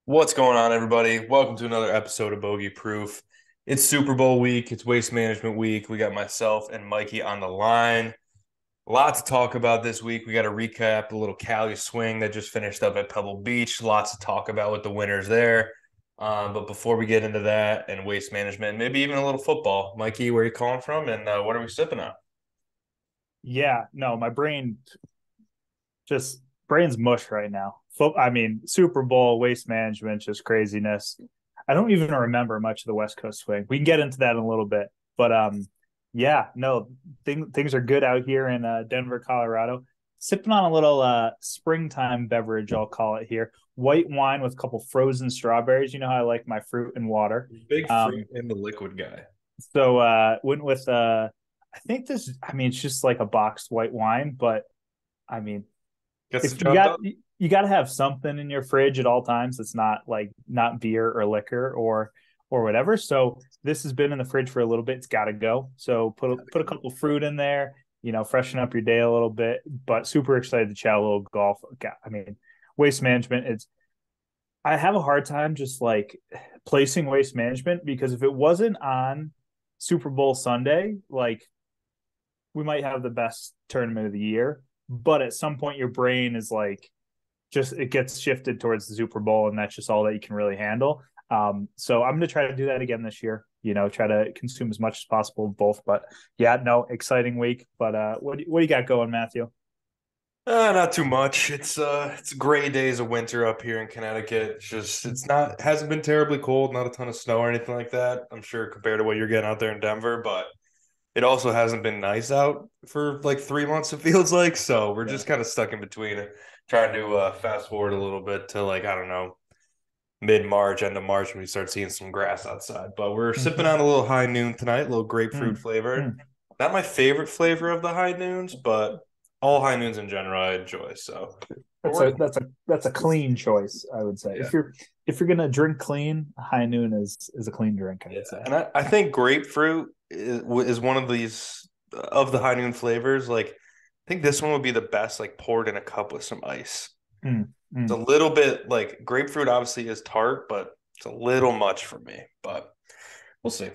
What's going on, everybody? Welcome to another episode of Bogey Proof. It's Super Bowl week. It's Waste Management week. We got myself and Mikey on the line. A lot to talk about this week. We got to recap the little Cali swing that just finished up at Pebble Beach. Lots to talk about with the winners there. But before we get into that and waste management, maybe even a little football, Mikey, where are you calling from, and what are we sipping on? Yeah, no, my brain's mush right now. I mean, Super Bowl, waste management, just craziness. I don't even remember much of the West Coast swing. We can get into that in a little bit, but yeah, no, things are good out here in Denver, Colorado. Sipping on a little springtime beverage, I'll call it here. White wine with a couple frozen strawberries. You know how I like my fruit and water. Big Um, fruit and the liquid guy. so went with I think this. I mean, it's just like a boxed white wine, but I mean, Gets the if you job got done. you got to have something in your fridge at all times that's not beer or liquor or whatever. So this has been in the fridge for a little bit. It's got to go. So put a couple fruit in there, freshen up your day a little bit. But super excited to chat a little golf. I mean, waste management. I have a hard time just like placing waste management because if it wasn't on Super Bowl Sunday, like we might have the best tournament of the year. But at some point, your brain is like, just it gets shifted towards the Super Bowl, and that's just all that you can really handle. So I'm going to try to do that again this year. Try to consume as much as possible of both. But yeah, no, exciting week. But what do you got going, Matthew? Not too much. It's gray days of winter up here in Connecticut. It's not hasn't been terribly cold, not a ton of snow or anything like that. I'm sure compared to what you're getting out there in Denver, but it also hasn't been nice out for like 3 months, it feels like. So we're Yeah. just kind of stuck in between it, trying to fast forward a little bit to like, I don't know, mid-March, end of March when we start seeing some grass outside. But we're sipping Mm-hmm. on a little high noon tonight, a little grapefruit Mm, flavored. mm. Not my favorite flavor of the high noons, but all high noons in general I enjoy. So we're That's a working. that's a that's a clean choice, I would say. Yeah. If you're gonna drink clean, High Noon is a clean drink, I Yeah. would say. And I think grapefruit is one of these of the high noon flavors. Like, I think this one would be the best, like poured in a cup with some ice. Mm, It's a mm. little bit like grapefruit obviously is tart, but it's a little much for me. But we'll see.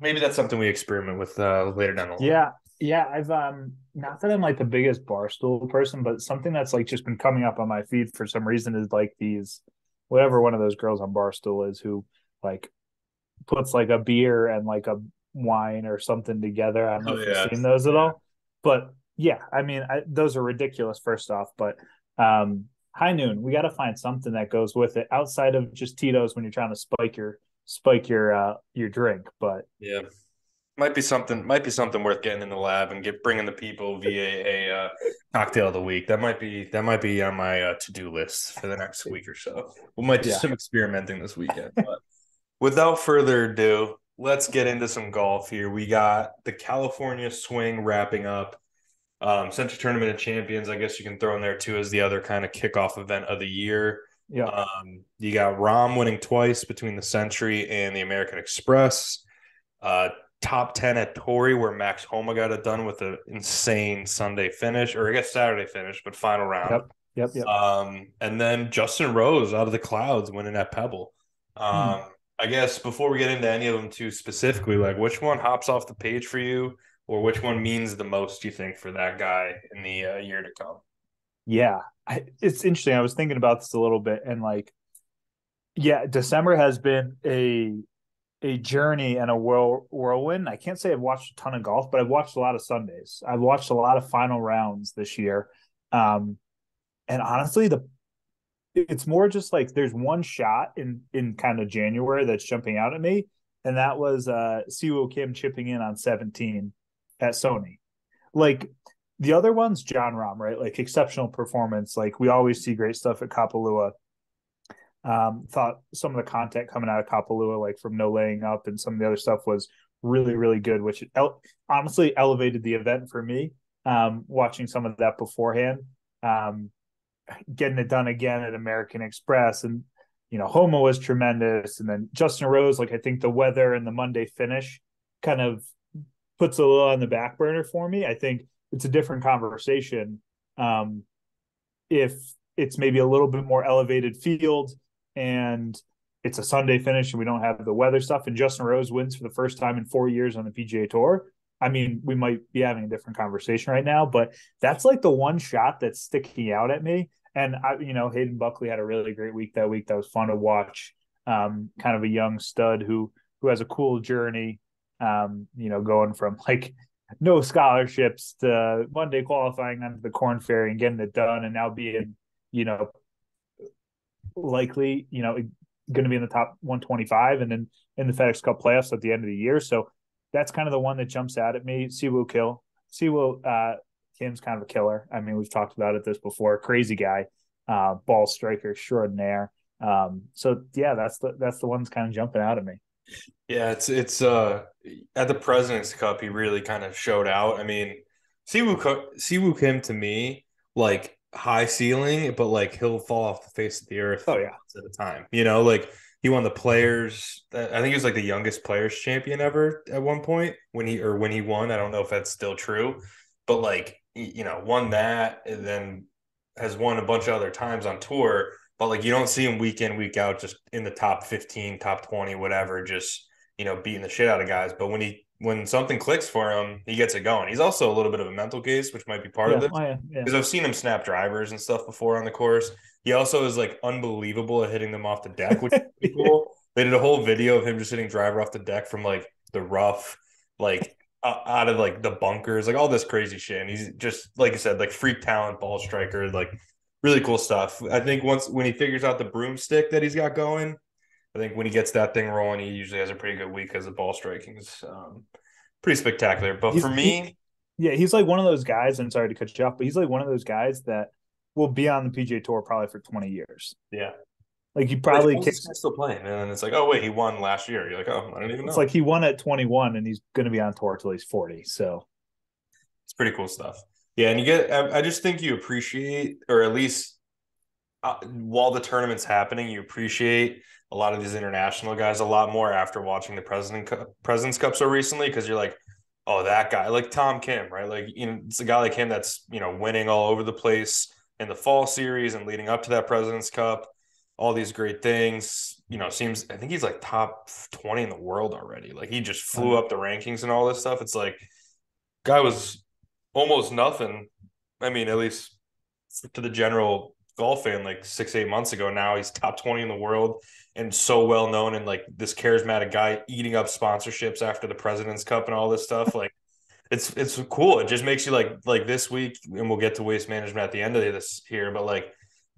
Maybe that's something we experiment with later down the line. Yeah, yeah. I've not that I'm like the biggest barstool person, but something that's like just been coming up on my feed for some reason is like these whatever one of those girls on Barstool is who like puts like a beer and like a wine or something together. I don't know Oh if you've yeah, seen those at yeah. all, but yeah, I mean, those are ridiculous. First off, but High Noon, we got to find something that goes with it outside of just Tito's when you're trying to spike your drink. But Yeah. Might be something worth getting in the lab and get bringing the people via a cocktail of the week. That might be on my to-do list for the next week or so. We might do yeah, some experimenting this weekend. But without further ado, let's get into some golf here. We got the California Swing wrapping up. Century Tournament of Champions, I guess you can throw in there too as the other kind of kickoff event of the year. yeah. You got Rahm winning twice between the Century and the American Express. Uh, Top 10 at Torrey, where Max Homa got it done with an insane Sunday finish, or I guess Saturday finish, but final round. Yep. Yep. Yep. And then Justin Rose out of the clouds winning at Pebble. Hmm. I guess before we get into any of them too specifically, like which one hops off the page for you, or which one means the most, you think, for that guy in the year to come? Yeah. It's interesting. I was thinking about this a little bit and like, yeah, December has been a journey and a whirlwind. I can't say I've watched a ton of golf, but I've watched a lot of Sundays. I've watched a lot of final rounds this year. Um, and honestly, the it's more just like there's one shot in kind of January that's jumping out at me, and that was Siwoo Kim chipping in on 17 at Sony. Like the other ones, John Rahm, right? Like exceptional performance. Like we always see great stuff at Kapalua. Thought some of the content coming out of Kapalua, like from no laying up and some of the other stuff, was really, really good, which honestly elevated the event for me. Watching some of that beforehand, um, getting it done again at American Express, and Homa was tremendous, and then Justin Rose, like I think the weather and the Monday finish kind of puts a little on the back burner for me. I think it's a different conversation if it's maybe a little bit more elevated field and it's a Sunday finish, and we don't have the weather stuff, and Justin Rose wins for the first time in 4 years on the PGA Tour, I mean, we might be having a different conversation right now, but that's like the one shot that's sticking out at me. And Hayden Buckley had a really great week that week. That was fun to watch. Kind of a young stud who has a cool journey. Going from like no scholarships to Monday qualifying onto the Corn Ferry and getting it done, and now being, you know, likely, going to be in the top 125 and then in the FedEx Cup playoffs at the end of the year. So that's kind of the one that jumps out at me. Siwoo Kim's kind of a killer. I mean, we've talked about this before. Crazy guy, ball striker extraordinaire. So yeah, that's the one that's kind of jumping out at me. Yeah, it's at the President's Cup he really kind of showed out. I mean, Siwoo Kim to me, like high ceiling, but like he'll fall off the face of the earth Oh yeah, at a time. Like he won the players. I think he was like the youngest players champion ever at one point when he won. I don't know if that's still true, but like won that and then has won a bunch of other times on tour. But like you don't see him week in, week out, just in the top 15, top 20, whatever, just beating the shit out of guys. But when something clicks for him, he gets it going. He's also a little bit of a mental case, which might be part of yeah, this. oh, yeah, yeah. Because I've seen him snap drivers and stuff before on the course. He also is like unbelievable at hitting them off the deck, which is pretty cool. They did a whole video of him just hitting driver off the deck from like the rough, like out of like the bunkers, like all this crazy shit. And he's just, like I said, like freak talent, ball striker, like really cool stuff. I think when he figures out the broomstick that he's got going, I think when he gets that thing rolling, he usually has a pretty good week because the ball striking is pretty spectacular. But for me, yeah, he's like one of those guys, and sorry to cut you off, but he's like one of those guys that will be on the PGA Tour probably for 20 years. yeah, Like he like, probably how's this guy still playing? And then it's like, oh wait, he won last year. You're like, oh, I don't even it's know. like he won at 21 and he's going to be on tour till he's 40. So It's pretty cool stuff. Yeah, and I just think you appreciate, or at least while the tournament's happening, you appreciate a lot of these international guys a lot more after watching the President's Cup so recently, because you're like, oh, that guy, like Tom Kim, right? Like, it's a guy like him that's, winning all over the place in the fall series and leading up to that President's Cup, all these great things. I think he's like top 20 in the world already. Like he just flew up the rankings and all this stuff. It's like, guy was almost nothing. I mean, at least to the general golf fan, like 6-8 months ago. Now he's top 20 in the world and so well known, and like this charismatic guy eating up sponsorships after the President's Cup and all this stuff. Like it's cool. It just makes you like this week, and we'll get to waste management at the end of this here, but like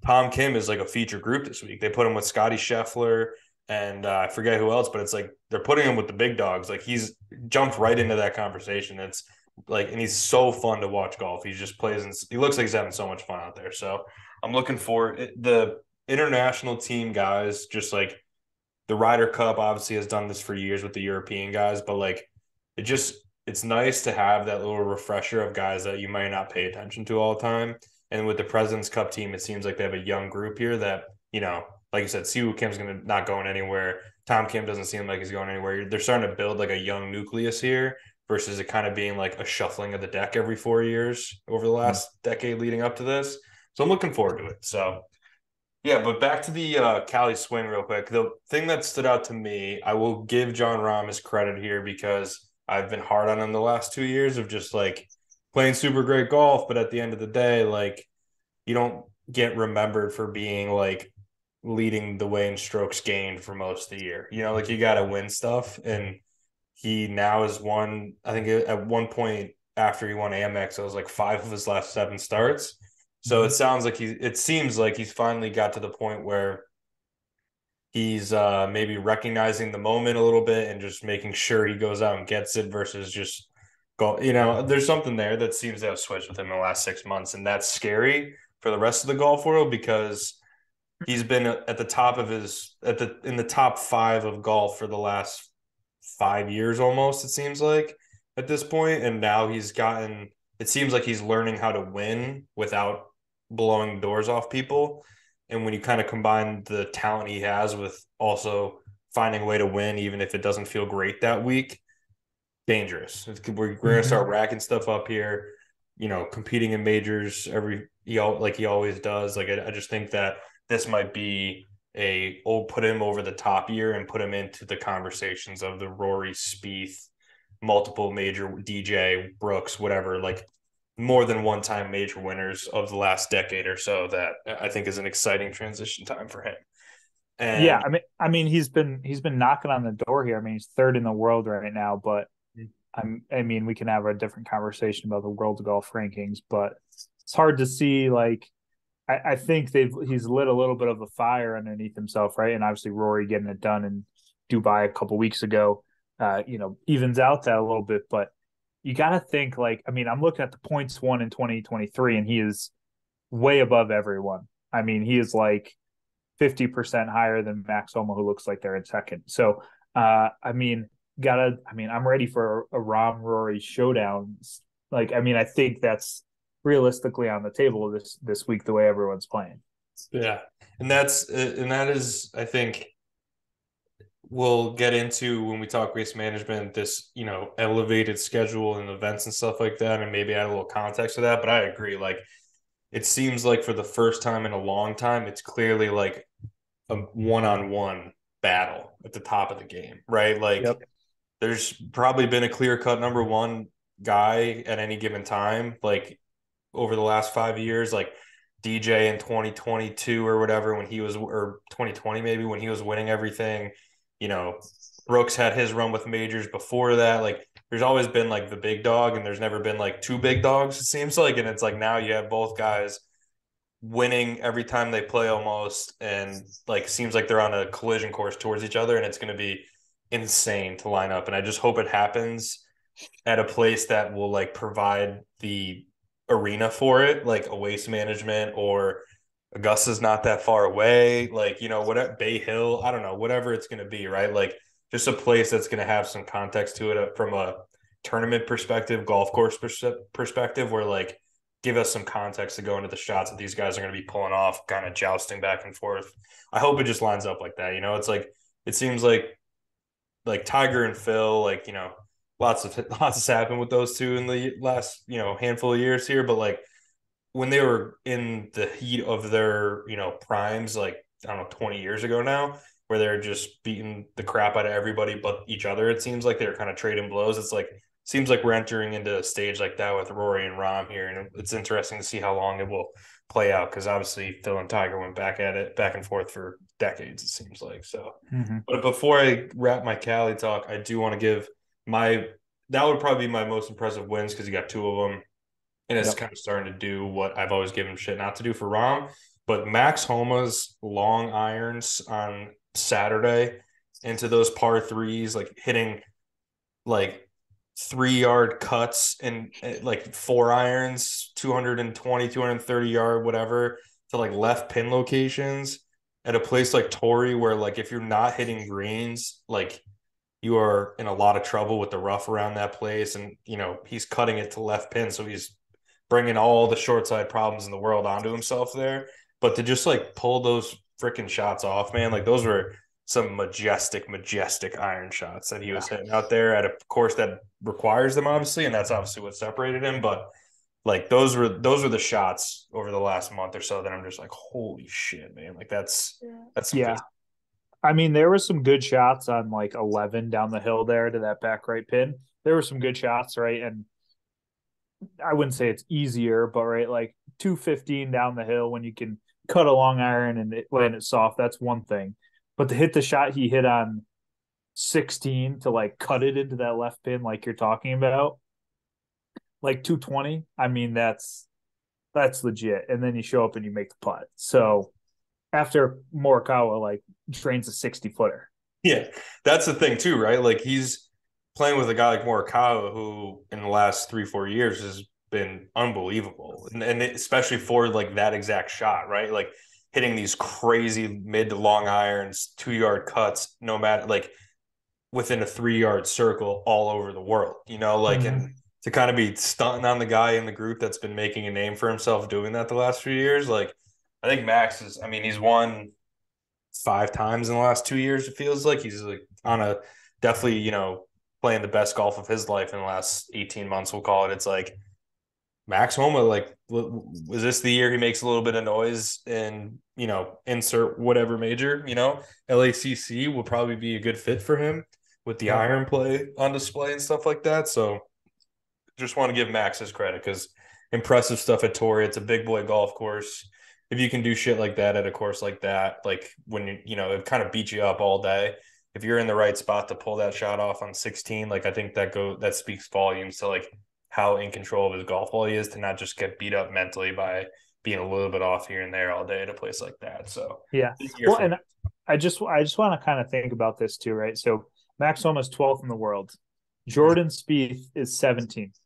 Tom Kim is like a feature group this week. They put him with Scotty Scheffler and I forget who else, but it's like they're putting him with the big dogs. Like he's jumped right into that conversation. It's like, and he's so fun to watch golf. He just plays and he looks like he's having so much fun out there. So I'm looking forward. The international team guys, just like the Ryder Cup obviously has done this for years with the European guys, but like it's nice to have that little refresher of guys that you might not pay attention to all the time. And with the President's Cup team, it seems like they have a young group here that, like you said, Siwoo Kim's going to not going anywhere. Tom Kim doesn't seem like he's going anywhere. They're starting to build like a young nucleus here versus it kind of being like a shuffling of the deck every 4 years over the last decade leading up to this. So I'm looking forward to it. So yeah, but back to the Cali swing real quick. The thing that stood out to me, I will give Jon Rahm his credit here because I've been hard on him the last 2 years of just like playing super great golf, but at the end of the day, like you don't get remembered for being like leading the way in strokes gained for most of the year. Like you got to win stuff, and he now has won. I think at one point after he won Amex, it was like 5 of his last 7 starts. So it seems like he's finally got to the point where he's maybe recognizing the moment a little bit and just making sure he goes out and gets it versus just go. There's something there that seems to have switched with him in the last 6 months, and that's scary for the rest of the golf world because he's been at the top of in the top 5 of golf for the last 5 years almost, it seems like at this point, and now it seems like he's learning how to win without blowing doors off people. And when you kind of combine the talent he has with also finding a way to win, even if it doesn't feel great that week, dangerous. We're going to start racking stuff up here, competing in majors like he always does. Like I just think that this might be put him over the top year and put him into the conversations of the Rory, Spieth, multiple major DJ, Brooks, whatever, like more than one time major winners of the last decade or so that I think is an exciting transition time for him. Yeah, And he's been knocking on the door here. I mean, he's third in the world right now, but I mean, we can have a different conversation about the world golf rankings, but it's hard to see. Like, I think he's lit a little bit of a fire underneath himself, right? And obviously, Rory getting it done in Dubai a couple weeks ago, evens out that a little bit. But you got to think, like, I mean, I'm looking at the points won in 2023, and he is way above everyone. I mean, he is like 50% higher than Max Homa, who looks like they're in second. So, I'm ready for a Rahm Rory showdown. Like, I mean, I think that's realistically on the table this week, the way everyone's playing. yeah, that is, I think we'll get into when we talk race management, this, elevated schedule and events and stuff like that, and maybe add a little context to that. But I agree. Like, it seems like for the first time in a long time, it's clearly like a one-on-one battle at the top of the game, right? Like, Yep. there's probably been a clear-cut number one guy at any given time, like over the last 5 years, like DJ in 2022 or whatever, when he was, or 2020 maybe, when he was winning everything. You know, Brooks had his run with majors before that. Like, there's always been like the big dog, and there's never been like two big dogs, it seems like. And it's like now you have both guys winning every time they play almost, and like seems like they're on a collision course towards each other, and it's going to be insane to line up. And I just hope it happens at a place that will like provide the arena for it, like a Waste Management, or Augusta's not that far away, like, whatever, Bay Hill, I don't know, whatever it's going to be, right? Like, just a place that's going to have some context to it from a tournament perspective, golf course perspective, where like give us some context to go into the shots that these guys are going to be pulling off, kind of jousting back and forth. I hope it just lines up like that. It's like, it seems like Tiger and Phil, like, lots has happened with those two in the last, handful of years here, but like when they were in the heat of their, primes, like, I don't know, 20 years ago now, where they're just beating the crap out of everybody but each other, it seems like they're kind of trading blows. It's like, seems like we're entering into a stage like that with Rory and Rahm here. And it's interesting to see how long it will play out, because obviously Phil and Tiger went back at it, back and forth for decades, it seems like. So, Mm-hmm. but before I wrap my Cali talk, I do want to give that would probably be my most impressive wins, because you got two of them, and it's Yep. kind of starting to do what I've always given shit not to do for Rahm. But Max Homa's long irons on Saturday into those par threes, like hitting like 3 yard cuts and like four irons, 220, 230 yard, whatever, to like left pin locations at a place like Torrey, where like if you're not hitting greens, like you are in a lot of trouble with the rough around that place. And, he's cutting it to left pin. So he's bringing all the short side problems in the world onto himself there. But to just like pull those freaking shots off, man, like those were some majestic iron shots that he Yeah. was hitting out there at a course that requires them, obviously. And that's obviously what separated him. But like those were the shots over the last month or so that I'm just like, holy shit, man. Like that's some good. Yeah. I mean, there were some good shots on like 11 down the hill there to that back right pin. There were some good shots, right? And I wouldn't say it's easier, but right, like 215 down the hill when you can cut a long iron and land it soft, that's one thing. But to hit the shot he hit on 16 to like cut it into that left pin, like you're talking about, like 220, I mean, that's legit. And then you show up and you make the putt. So after Morikawa like drains a 60-footer. Yeah, that's the thing too, right? Like he's playing with a guy like Morikawa, who in the last 3-4 years has been unbelievable, and especially for like that exact shot, right? Like hitting these crazy mid to long irons, 2 yard cuts, no matter like within a 3 yard circle all over the world, like, Mm-hmm. and to kind of be stunting on the guy in the group that's been making a name for himself doing that the last few years. Like, I think Max is, I mean, he's won 5 times in the last 2 years. It feels like he's like on a definitely, playing the best golf of his life in the last 18 months. We'll call it. It's like Max Homa, like, was this the year he makes a little bit of noise and, insert whatever major, LACC will probably be a good fit for him with the Yep. iron play on display and stuff like that. So just want to give Max his credit because impressive stuff at Torrey. It's a big boy golf course. If you can do shit like that at a course like that, like when it kind of beats you up all day. If you're in the right spot to pull that shot off on 16, like I think that speaks volumes to like how in control of his golf ball he is to not just get beat up mentally by being a little bit off here and there all day at a place like that. So Yeah. big year Well, for and Max. I just want to kind of think about this too, right? So Max Homa's 12th in the world. Jordan Spieth is 17th.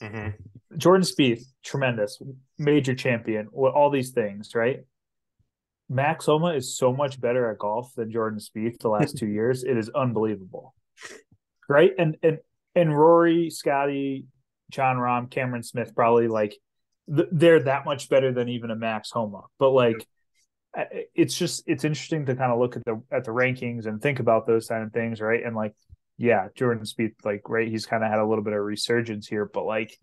Mm-hmm. Jordan Spieth, tremendous, major champion, all these things, right? Max Homa is so much better at golf than Jordan Spieth the last 2 years. It is unbelievable, right? And Rory, Scotty, John Rahm, Cameron Smith, probably like they're that much better than even a Max Homa. But like, it's interesting to kind of look at the rankings and think about those kind of things, right? And like, yeah, Jordan Spieth, like, right, he's kind of had a little bit of resurgence here, but like,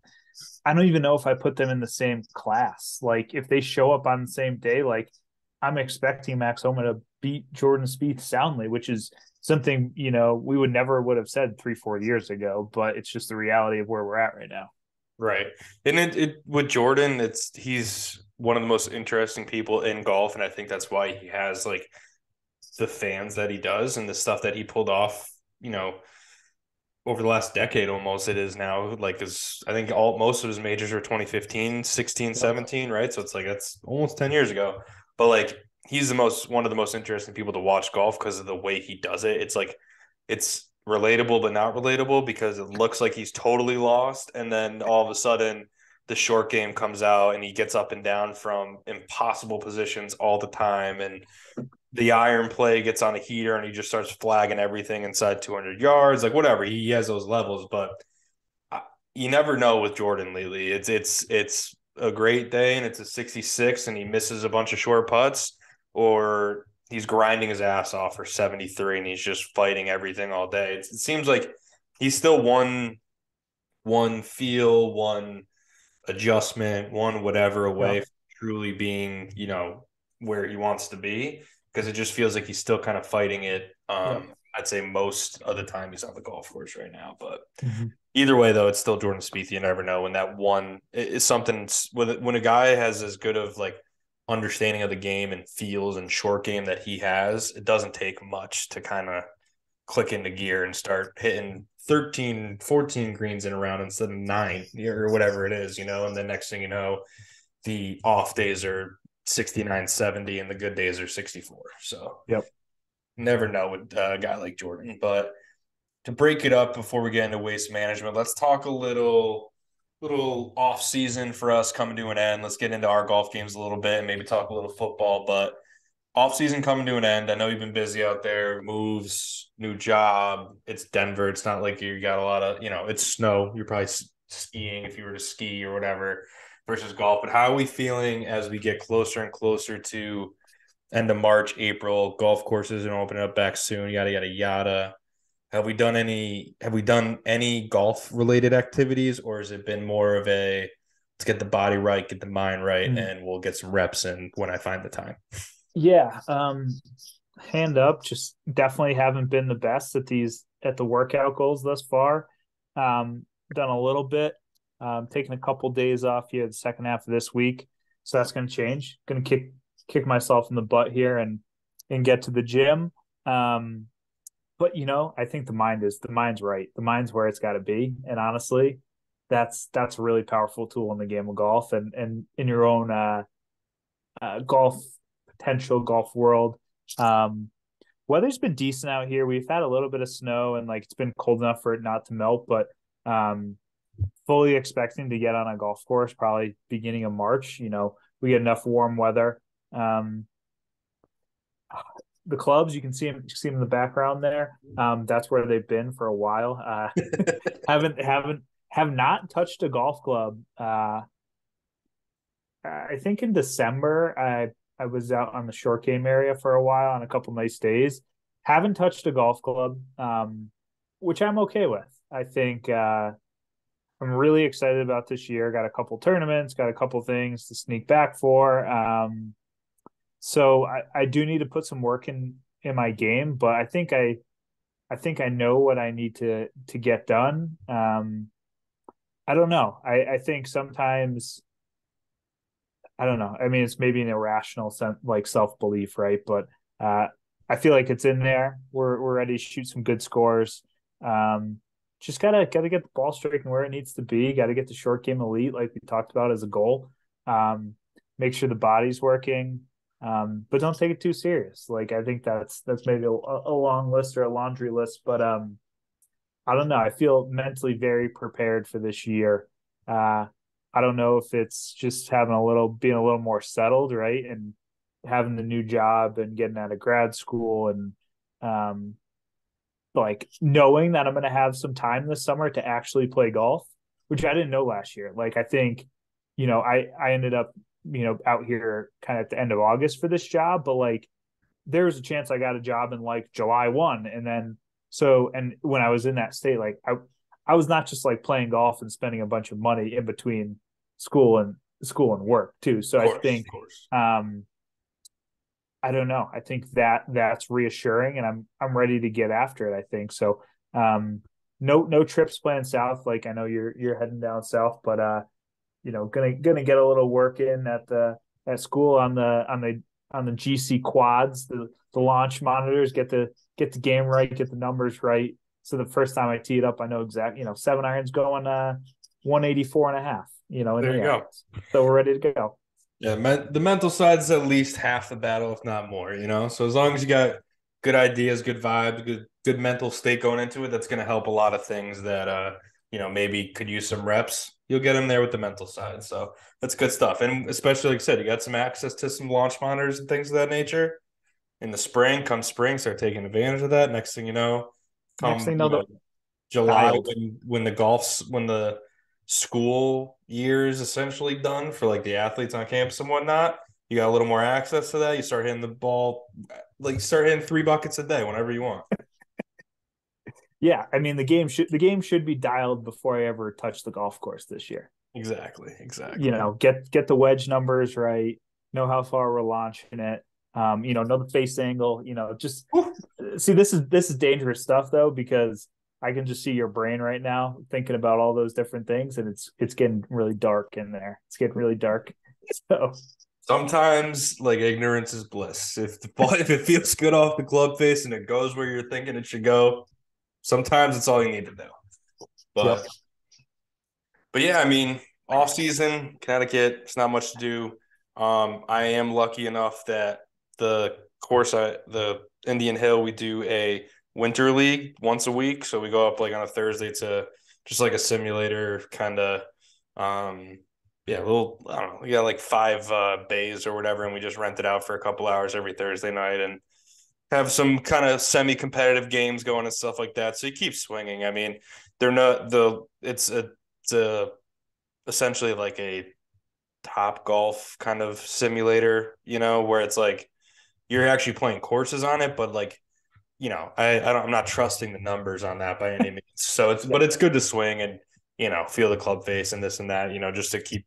I don't even know if I put them in the same class. Like, if they show up on the same day, like, I'm expecting Max Homa to beat Jordan Spieth soundly, which is something we would have said 3-4 years ago, but it's just the reality of where we're at right now. Right. And it with Jordan, he's one of the most interesting people in golf, and I think that's why he has like the fans that he does and the stuff that he pulled off, over the last decade almost it is now. Like is I think all most of his majors were 2015, 16, Yep. 17, right? So it's like that's almost 10 years ago. But like he's the most one of the most interesting people to watch golf because of the way he does it. It's like it's relatable but not relatable because it looks like he's totally lost and then all of a sudden the short game comes out and he gets up and down from impossible positions all the time and the iron play gets on a heater and he just starts flagging everything inside 200 yards, like whatever. He has those levels, but you never know with Jordan lately. It's a great day and it's a 66 and he misses a bunch of short putts, or he's grinding his ass off for 73 and he's just fighting everything all day. It seems like he's still one feel, one adjustment, one whatever away Yep. from truly being, where he wants to be. Because it just feels like he's still kind of fighting it. Yep. I'd say most of the time he's on the golf course right now. But Mm-hmm. either way, though, it's still Jordan Spieth. You never know when that one is something when a guy has as good of like understanding of the game and feels and short game that he has. It doesn't take much to kind of click into gear and start hitting 13, 14 greens in a round instead of 9 or whatever it is, and the next thing you know, the off days are 69, 70, and the good days are 64. So Yep. never know with a guy like Jordan. But to break it up before we get into waste management, let's talk a little off season for us coming to an end. Let's get into our golf games a little bit and maybe talk a little football. But off season coming to an end. I know you've been busy out there, moves, new job. It's Denver. It's not like you got a lot of, it's snow. You're probably skiing if you were to ski or whatever versus golf. But how are we feeling as we get closer and closer to end of March, April? Golf courses are opening up back soon. Yada yada yada. Have we done any golf related activities, or has it been more of a let's get the body right, get the mind right, Mm. and we'll get some reps in when I find the time? Yeah. Hand up, just definitely haven't been the best at the workout goals thus far. Done a little bit. Taking a couple days off here the second half of this week, so that's going to change. Going to kick myself in the butt here and get to the gym. But I think the mind's right. The mind's where it's got to be, and honestly, that's a really powerful tool in the game of golf and in your own golf potential golf world. Um, Weather's been decent out here. We've had a little bit of snow and like it's been cold enough for it not to melt, but fully expecting to get on a golf course probably beginning of March. We get enough warm weather. Um, the clubs you can see them in the background there. That's where they've been for a while. Have not touched a golf club. I think in December I was out on the short game area for a while on a couple nice days. Haven't touched a golf club, which I'm okay with. I think I'm really excited about this year. Got a couple tournaments, got a couple things to sneak back for. So I do need to put some work in my game, but I think I know what I need to get done. I don't know. I think sometimes I don't know. I mean, it's maybe an irrational sense, like self belief, right? But uh, I feel like it's in there. We're ready to shoot some good scores. Um, just gotta get the ball striking where it needs to be. Got to get the short game elite, like we talked about as a goal. Um, Make sure the body's working, but don't take it too serious. Like I think that's maybe a long list or a laundry list, but I don't know. I feel mentally very prepared for this year. Uh, I don't know if it's just being a little more settled, right? And having the new job and getting out of grad school and um, like knowing that I'm going to have some time this summer to actually play golf, which I didn't know last year. Like, I think, I ended up, out here kind of at the end of August for this job, but like, there was a chance I got a job in like July 1. And then and when I was in that state, like I was not just like playing golf and spending a bunch of money in between school and work too. So I think Of course. I don't know. I think that's reassuring and I'm ready to get after it, I think. So no trips planned south. Like I know you're heading down south, but gonna get a little work in at school on the GC quads, the launch monitors, get the game right, get the numbers right. So the first time I tee it up, I know exactly, 7 irons going 184 and a half, in There the you air. go. So we're ready to go. Yeah, the mental side is at least half the battle, if not more, you know? So as long as you got good ideas, good vibes, good mental state going into it, that's going to help a lot of things that maybe could use some reps. You'll get them there with the mental side. So that's good stuff. And especially like I said, you got some access to some launch monitors and things of that nature. In the spring, come spring, start taking advantage of that. Next thing you know, Next come thing you know, July dialed. when the school year is essentially done for like the athletes on campus and whatnot, you got a little more access to that. You start hitting the ball, like you start hitting 3 buckets a day whenever you want. Yeah, I mean the game should be dialed before I ever touch the golf course this year. Exactly, exactly. Get the wedge numbers right, know how far we're launching it, know the face angle, just see this is dangerous stuff though, because I can just see your brain right now thinking about all those different things, and it's getting really dark in there. It's getting really dark. So Sometimes like ignorance is bliss. If the ball if it feels good off the club face and it goes where you're thinking it should go, sometimes it's all you need to do. yep. But yeah, I mean, off season, Connecticut, it's not much to do. I am lucky enough that the Indian Hill, we do a winter league once a week. So we go up like on a Thursday to just like a simulator kind of, yeah, little, I don't know, we got like five bays or whatever, and we just rent it out for a couple hours every Thursday night and have some kind of semi-competitive games going and stuff like that. So you keep swinging. I mean, they're not it's a essentially like a top golf kind of simulator, where it's like you're actually playing courses on it, but like, I'm not trusting the numbers on that by any means. So but it's good to swing and, feel the club face and this and that, just to keep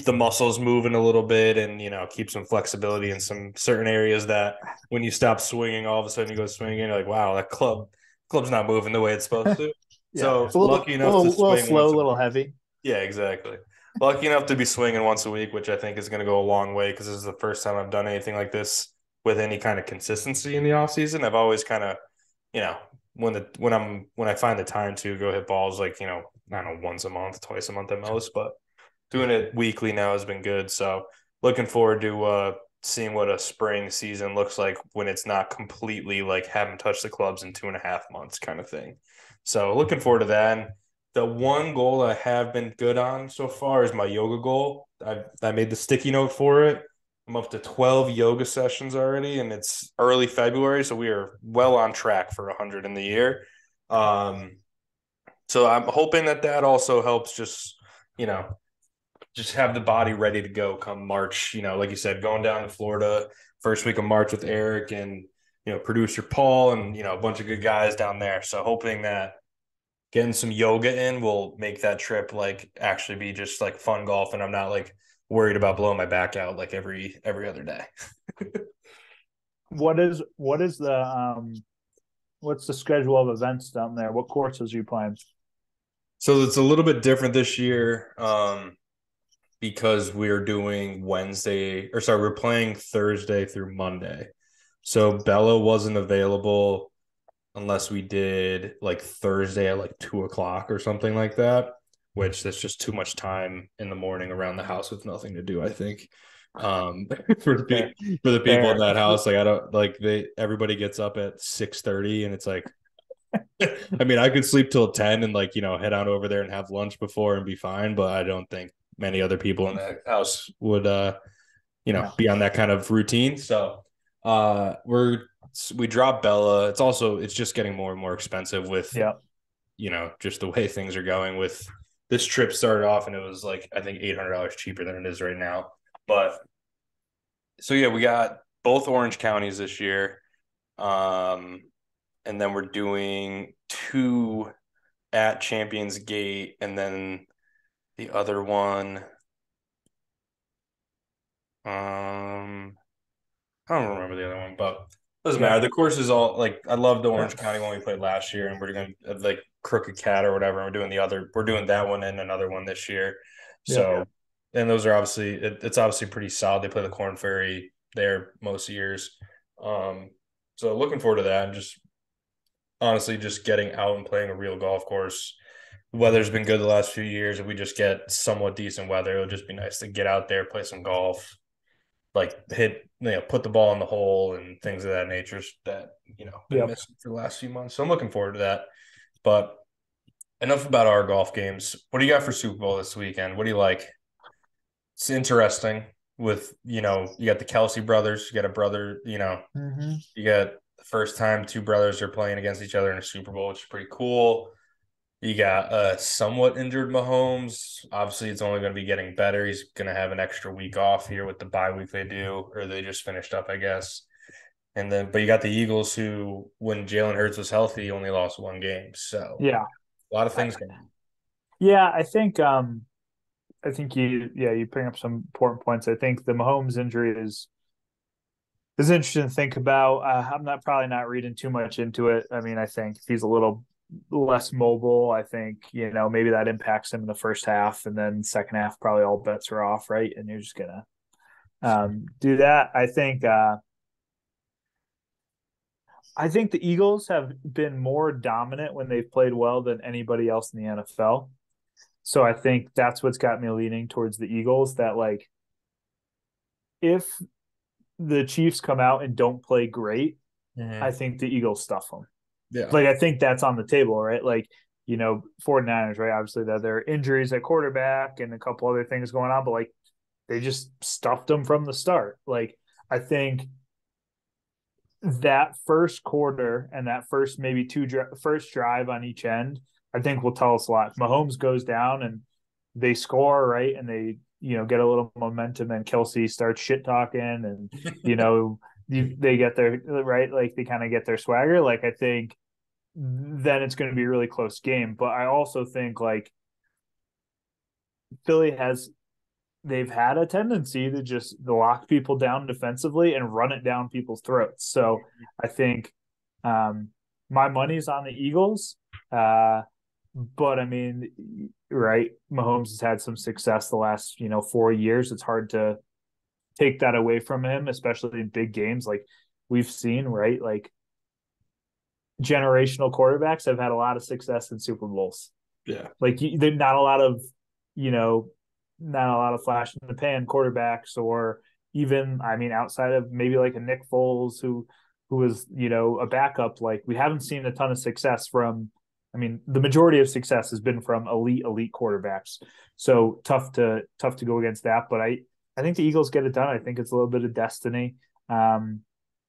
the muscles moving a little bit and, keep some flexibility in some certain areas that when you stop swinging, all of a sudden you go swinging, and you're like, wow, that club's not moving the way it's supposed to. Yeah, So it's a lucky enough to little swing slow, once a a little week. heavy. Yeah, exactly. Lucky enough to be swinging once a week, which I think is going to go a long way because this is the first time I've done anything like this with any kind of consistency in the off season. I've always kind of, you know, when I find the time to go hit balls, like, I don't know, once a month, twice a month at most, but doing it weekly now has been good. So looking forward to seeing what a spring season looks like when it's not completely like haven't touched the clubs in 2.5 months kind of thing. So looking forward to that. And the one goal I have been good on so far is my yoga goal. I made the sticky note for it. I'm up to 12 yoga sessions already, and it's early February, so we are well on track for 100 in the year. Um, so I'm hoping that also helps you know, just have the body ready to go come March. Like you said, going down to Florida first week of March with Eric and producer Paul and a bunch of good guys down there. So hoping that getting some yoga in will make that trip like actually be just like fun golf, and I'm not like worried about blowing my back out like every other day. What is the what's the schedule of events down there? What courses are you playing? So it's a little bit different this year, because we're doing Wednesday, or sorry, we're playing Thursday through Monday. So Bella wasn't available unless we did like Thursday at like 2 o'clock or something like that, which that's just too much time in the morning around the house with nothing to do, I think. For Fair, the people in fair. that house, like I don't like everybody gets up at 6:30 and it's like I mean, I could sleep till 10 and like, head on over there and have lunch before and be fine, but I don't think many other people in that house would No. be on that kind of routine. So we dropped Bella. It's just getting more and more expensive with, Yeah. just the way things are going with this trip started off and it was like I think $800 cheaper than it is right now. But so yeah, we got both Orange counties this year. And then we're doing two at Champions Gate, and then the other one, I don't remember the other one, but doesn't Yeah. matter. The course is all like I loved the Orange County one we played last year, and we're going to like Crooked Cat or whatever. And we're doing that one and another one this year. Yeah. So, and those are obviously it's obviously pretty solid. They play the Corn Ferry there most years. So looking forward to that, and just honestly just getting out and playing a real golf course. Weather's been good the last few years. If we just get somewhat decent weather, it'll just be nice to get out there, play some golf, like put the ball in the hole and things of that nature that, been Yep. missing for the last few months. So I'm looking forward to that. But enough about our golf games. What do you got for Super Bowl this weekend? What do you like? It's interesting with, you got the Kelsey brothers, you got a brother, Mm-hmm. you got the first time two brothers are playing against each other in a Super Bowl, which is pretty cool. You got somewhat injured Mahomes. Obviously, it's only going to be getting better. He's going to have an extra week off here with the bye week they do, or they just finished up, I guess. And then, but you got the Eagles who, when Jalen Hurts was healthy, only lost one game. So Yeah. a lot of I, things going on. yeah, I think you bring up some important points. I think the Mahomes injury is interesting to think about. I'm not probably not reading too much into it. I mean, I think if he's a little less mobile, I think maybe that impacts him in the first half, and then second half probably all bets are off, right? And you're just gonna do that. I think the Eagles have been more dominant when they've played well than anybody else in the NFL. So I think that's what's got me leaning towards the Eagles. That like if the Chiefs come out and don't play great, I Mm-hmm. think the Eagles stuff them. Yeah. Like I think that's on the table, right? Like 49ers, right? Obviously that there are injuries at quarterback and a couple other things going on, but like they just stuffed them from the start. Like I think that first quarter and that first maybe first drive on each end, I think will tell us a lot. If Mahomes goes down and they score, right, and they get a little momentum, and Kelsey starts shit talking, and they get their right, like they kind of get their swagger. Like I think then it's going to be a really close game. But I also think like Philly they've had a tendency to just lock people down defensively and run it down people's throats. So I think my money's on the Eagles. But I mean, right, Mahomes has had some success the last 4 years. It's hard to take that away from him, especially in big games. Like we've seen, right, like generational quarterbacks have had a lot of success in Super Bowls. Yeah. Like there's not a lot of, you know, not a lot of flash in the pan quarterbacks, or even, I mean, outside of maybe like a Nick Foles who was, a backup. Like we haven't seen a ton of success from. I mean, the majority of success has been from elite quarterbacks. So tough to go against that. But I think the Eagles get it done. I think it's a little bit of destiny. And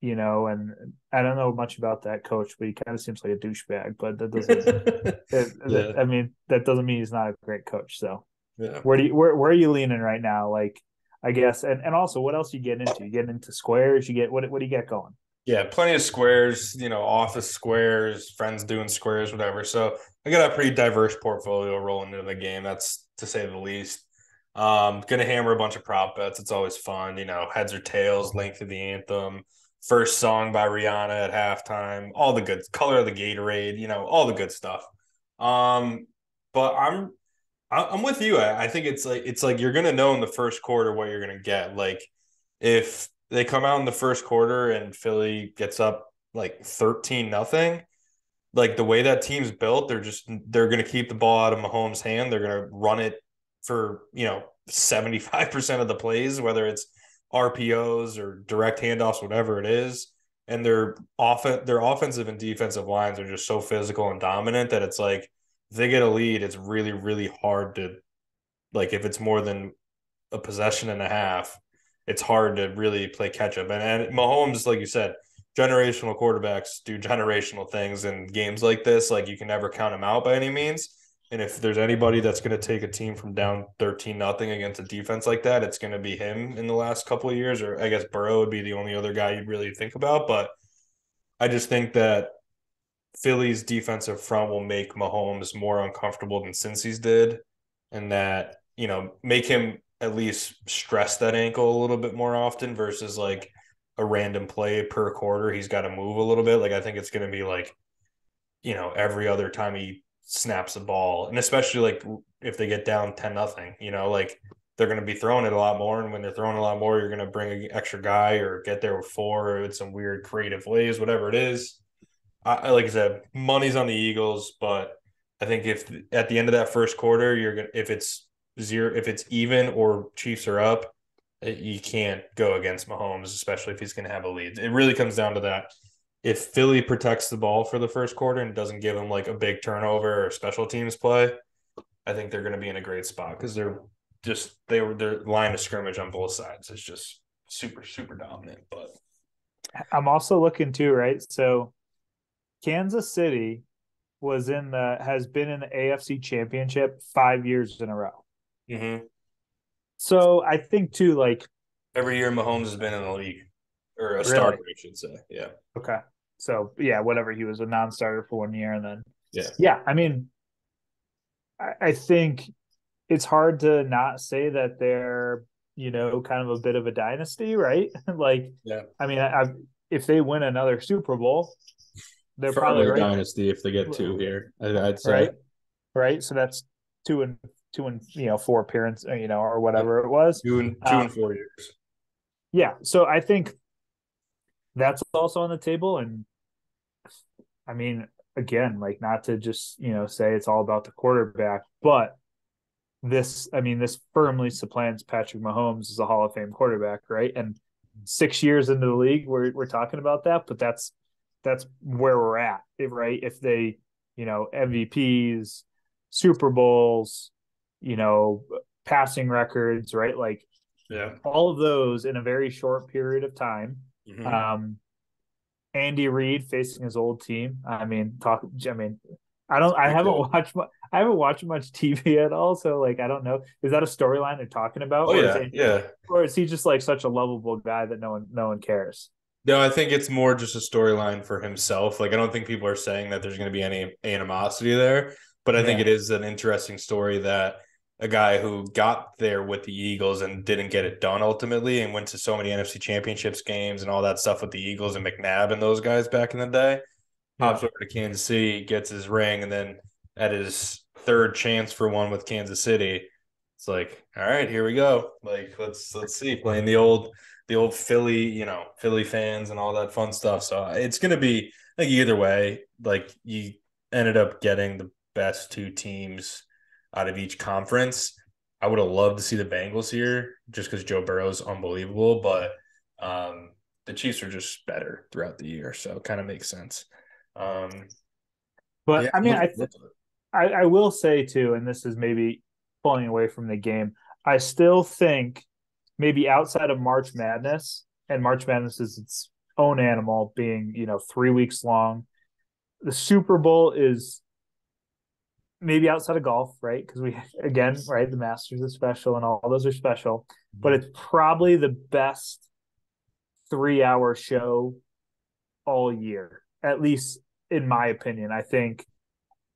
I don't know much about that coach, but he kind of seems like a douchebag. But that doesn't. Yeah. I mean, that doesn't mean he's not a great coach. So Yeah. where are you leaning right now? Like, I guess, and also, what else you get into? You get into squares. You get what do you get going? Yeah, plenty of squares, office squares, friends doing squares, whatever. So I got a pretty diverse portfolio rolling into the game. That's to say the least. Gonna hammer a bunch of prop bets. It's always fun, heads or tails, length of the anthem, first song by Rihanna at halftime, all the good color of the Gatorade, all the good stuff. Um, but I'm with you. I think it's like you're gonna know in the first quarter what you're gonna get. Like if they come out in the first quarter and Philly gets up like 13-0, like the way that team's built, they're gonna keep the ball out of Mahomes' hand. They're gonna run it for 75% of the plays, whether it's RPOs or direct handoffs, whatever it is. And their offensive and defensive lines are just so physical and dominant that it's like if they get a lead, it's really, really hard to like if it's more than a possession and a half, it's hard to really play catch up. And Mahomes, like you said, generational quarterbacks do generational things in games like this. Like you can never count him out by any means. And if there's anybody that's going to take a team from down 13-0 against a defense like that, it's going to be him in the last couple of years. Or I guess Burrow would be the only other guy you'd really think about. But I just think that Philly's defensive front will make Mahomes more uncomfortable than Cincy's did, and that make him at least stress that ankle a little bit more often versus like a random play per quarter. He's got to move a little bit. Like I think it's going to be like every other time he snaps the ball, and especially like if they get down 10-0, like they're going to be throwing it a lot more, and when they're throwing a lot more, you're going to bring an extra guy or get there with four or in some weird creative ways, whatever it is. Like I said, money's on the Eagles, but I think if at the end of that first quarter, if it's zero, if it's even or Chiefs are up, you can't go against Mahomes, especially if he's going to have a lead. It really comes down to that. If Philly protects the ball for the first quarter and doesn't give them like a big turnover or special teams play, I think they're going to be in a great spot because their line of scrimmage on both sides is just super super dominant. But I'm also looking too, right? So Kansas City has been in the AFC Championship 5 years in a row. mm-hmm. So I think too, like Every year Mahomes has been in the league or a really starter, I should say. Yeah. okay. So yeah, whatever. He was a non-starter for 1 year, and then Yeah. yeah. I mean, I think it's hard to not say that they're kind of a bit of a dynasty, right? Like, Yeah. I mean, if they win another Super Bowl, they're probably Firmly a right, dynasty if they get two here, I'd say. right, right. So that's two and 4 appearance, or Yep. whatever it was. Two and 4 years. Yeah. So I think that's also on the table, and I mean, again, like not to just say it's all about the quarterback, but this firmly supplants Patrick Mahomes as a Hall of Fame quarterback, right? And 6 years into the league, we're talking about that, but that's where we're at, right? If they, MVPs, Super Bowls, passing records, right? Like Yeah. all of those in a very short period of time. Mm-hmm. Um, Andy Reid facing his old team. I mean, I don't. I Pretty haven't cool. watched. I haven't watched much TV at all, so like I don't know. Is that a storyline they're talking about, Oh yeah, yeah. or is he just like such a lovable guy that no one cares? No, I think it's more just a storyline for himself. Like I don't think people are saying that there's going to be any animosity there, but I think Yeah, it is an interesting story that a guy who got there with the Eagles and didn't get it done ultimately and went to so many NFC championships games and all that stuff with the Eagles and McNabb and those guys back in the day, yeah. hops over to Kansas City, gets his ring, and then at his third chance for one with Kansas City, it's like, all right, here we go. Like let's see, playing the old Philly, Philly fans and all that fun stuff. So it's gonna be like either way, like you ended up getting the best two teams out of each conference. I would have loved to see the Bengals here just because Joe Burrow's unbelievable, but the Chiefs are just better throughout the year, so it kind of makes sense. Um, But yeah, I I'm mean, looking forward to it. I will say too, and this is maybe pulling away from the game. I still think maybe outside of March Madness, and March Madness is its own animal, being 3 weeks long. The Super Bowl is maybe outside of golf, right? Because we again, right, the Masters is special and all those are special, but Mhm. it's probably the best 3-hour show all year, at least in my opinion. I think,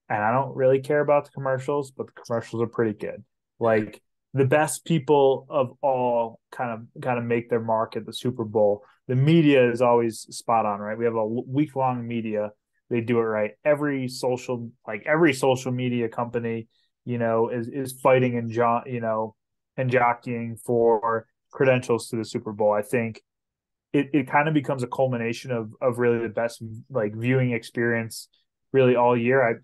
and I don't really care about the commercials, but the commercials are pretty good. Like the best people of all kind of make their mark at the Super Bowl. The media is always spot on, right? We have a week long media. They do it right. Every social media company, is fighting and jockeying for credentials to the Super Bowl. I think it kind of becomes a culmination of really the best like viewing experience really all year.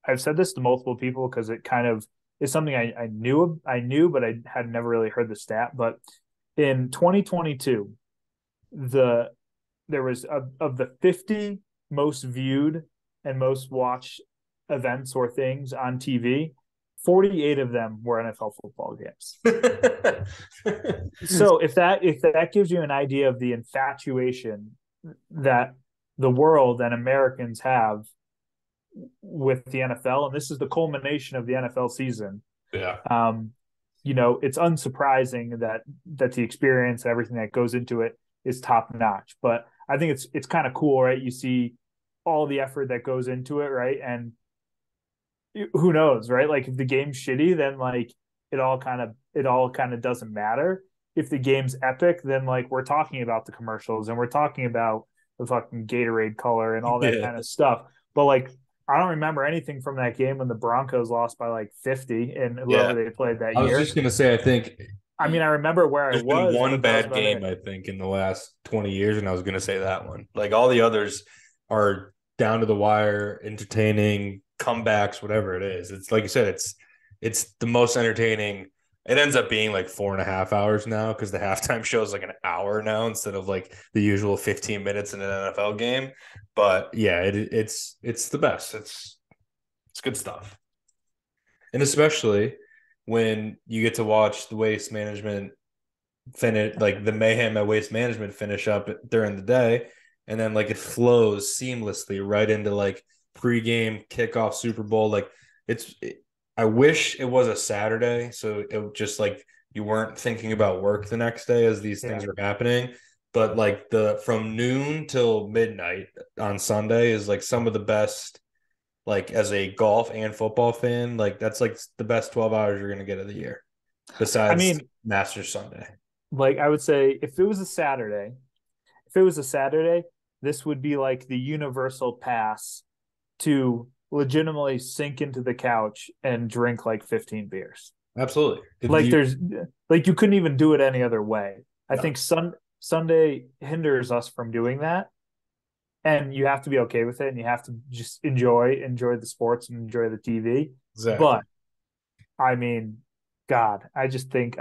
I've said this to multiple people because it kind of is something I knew, but I had never really heard the stat. But in 2022, there was of the 50 most viewed and most watched events or things on TV, 48 of them were NFL football games. So if that gives you an idea of the infatuation that the world and Americans have with the NFL, and this is the culmination of the NFL season. Yeah. It's unsurprising that the experience, everything that goes into it is top notch. But I think it's kind of cool, right? You see all the effort that goes into it, right? And who knows, right? Like if the game's shitty, then like it all kind of doesn't matter. If the game's epic, then like we're talking about the commercials and we're talking about the fucking Gatorade color and all that Yeah. kind of stuff. But like I don't remember anything from that game when the Broncos lost by like 50 and whoever Yeah. they played that I was year. just gonna say, I think I mean, I remember where I there's been was, one but that was bad about game, it. I think, in the last 20 years, and I was gonna say that one. Like all the others are down to the wire, entertaining, comebacks, whatever it is. It's like you said, it's the most entertaining. It ends up being like 4.5 hours now because the halftime show is like an hour now instead of like the usual 15 minutes in an NFL game. But yeah, it's the best. It's good stuff. And especially when you get to watch the waste management finish, like the mayhem at waste management finish up during the day, and then like it flows seamlessly right into like pregame kickoff Super Bowl. Like I wish it was a Saturday, so it just like you weren't thinking about work the next day as these things Yeah. are happening. But like the from noon till midnight on Sunday is like some of the best, like as a golf and football fan, like that's like the best 12 hours you're gonna get of the year, I besides mean, Masters Sunday. like I would say if it was a Saturday, this would be like the universal pass to legitimately sink into the couch and drink like 15 beers. Absolutely. Like there's like you couldn't even do it any other way. I No, think Sunday hinders us from doing that. And you have to be okay with it and you have to just enjoy the sports and enjoy the TV. exactly. But I mean, God, I just think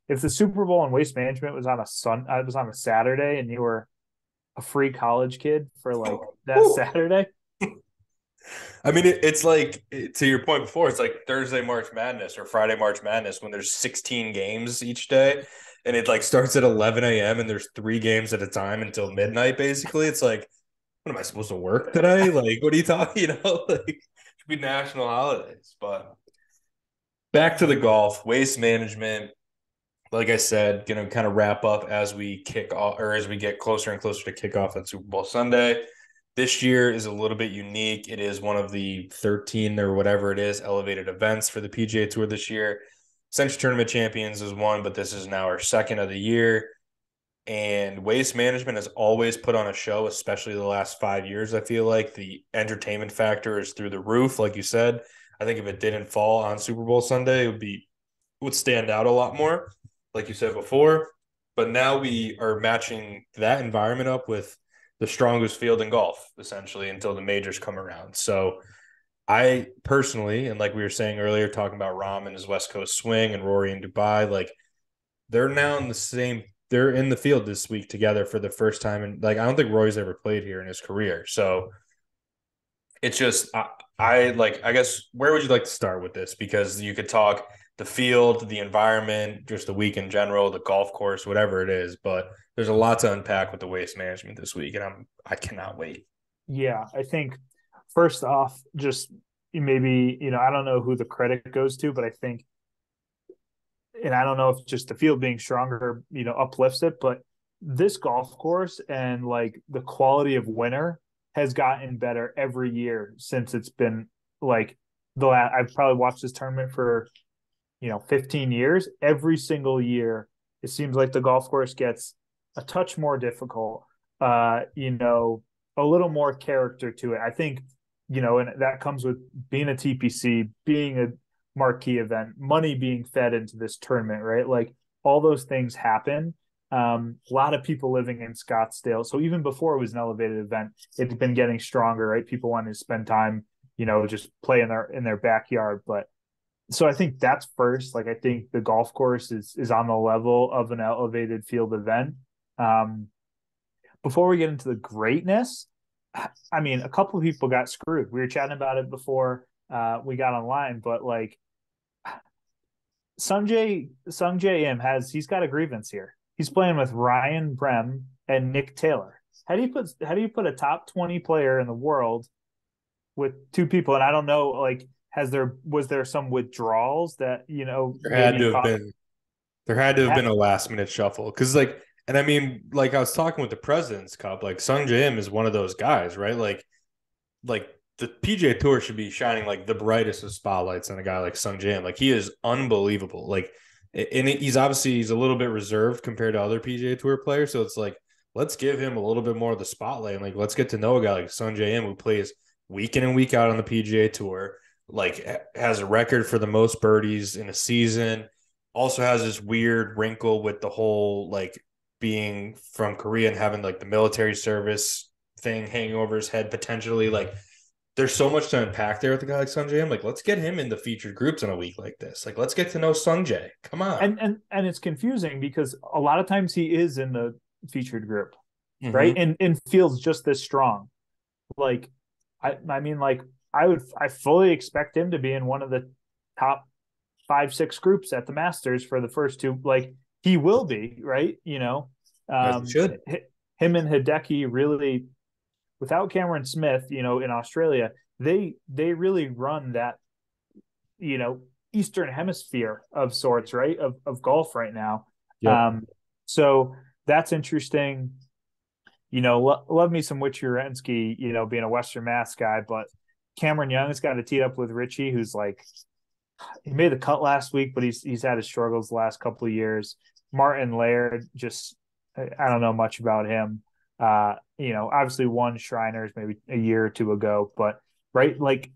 if the Super Bowl and Waste Management was on a Saturday and you were a free college kid for like that Saturday. I mean, it's like to your point before, it's like Thursday March Madness or Friday March Madness when there's 16 games each day, and it like starts at 11 a.m. and there's 3 games at a time until midnight. Basically, it's like, what am I supposed to work today? Like, what are you talking? Like it should be national holidays. But back to the golf, waste management. Like I said, gonna kind of wrap up as we kick off or as we get closer and closer to kickoff on Super Bowl Sunday. This year is a little bit unique. It is one of the 13 or whatever it is elevated events for the PGA Tour this year. Century Tournament Champions is one, but this is now our second of the year. And Waste Management has always put on a show, especially the last 5 years. I feel like the entertainment factor is through the roof. Like you said, I think if it didn't fall on Super Bowl Sunday, would stand out a lot more, like you said before. But now we are matching that environment up with the strongest field in golf, essentially, until the majors come around. So I personally, and like we were saying earlier, talking about Rahm and his West Coast swing and Rory in Dubai, like they're now in the same. They're in the field this week together for the first time, and like I don't think Rory's ever played here in his career. So it's just I like I guess where would you like to start with this? Because you could talk the field, the environment, just the week in general, the golf course, whatever it is. But there's a lot to unpack with the waste management this week, and I cannot wait. Yeah, I think first off, just maybe, I don't know who the credit goes to, but I think, and I don't know if just the field being stronger, uplifts it, but this golf course and like the quality of winner has gotten better every year since it's been like the last. I've probably watched this tournament for 15 years. Every single year, it seems like the golf course gets a touch more difficult. A little more character to it. I think, and that comes with being a TPC, being a marquee event, money being fed into this tournament, right? Like all those things happen. A lot of people living in Scottsdale. So even before it was an elevated event, it's been getting stronger, right? People want to spend time, just play in their backyard. But so I think that's first. Like I think the golf course is on the level of an elevated field event. Um, Before we get into the greatness, I mean, a couple of people got screwed. We were chatting about it before we got online, but like Sungjae Im he's got a grievance here. He's playing with Ryan Brem and Nick Taylor. How do you put a top 20 player in the world with two people? And I don't know, like, was there some withdrawals that There had maybe to have caught been there had to have been a last minute shuffle because and I mean, like I was talking with the President's Cup, like Sung Jae is one of those guys, right? Like the PGA Tour should be shining like the brightest of spotlights on a guy like Sung Jae. Like he is unbelievable. Like, and he's a little bit reserved compared to other PGA Tour players. So it's like let's give him a little bit more of the spotlight. And like let's get to know a guy like Sung Jae who plays week in and week out on the PGA Tour. Like has a record for the most birdies in a season. Also has this weird wrinkle with the whole like being from Korea and having like the military service thing hanging over his head potentially. Like there's so much to unpack there with a guy like Sungjae. I'm like, let's get him in the featured groups in a week like this. Like, let's get to know Sungjae. Come on. and it's confusing because a lot of times he is in the featured group, right? Mm-hmm. And feels just this strong. Like I mean, like I fully expect him to be in one of the top 5-6 groups at the Masters for the first two. Like he will be, right? As he should. Him and Hideki really, without Cameron Smith, in Australia, they really run that, Eastern Hemisphere of sorts, right? Of golf right now. Yep. So that's interesting. Love me some Witch Urensky, being a Western Mass guy, but Cameron Young's got to tee up with Richie, who's like, he made the cut last week, but he's had his struggles the last couple of years. Martin Laird, just I don't know much about him. Obviously won Shriners maybe a year or two ago, but right, like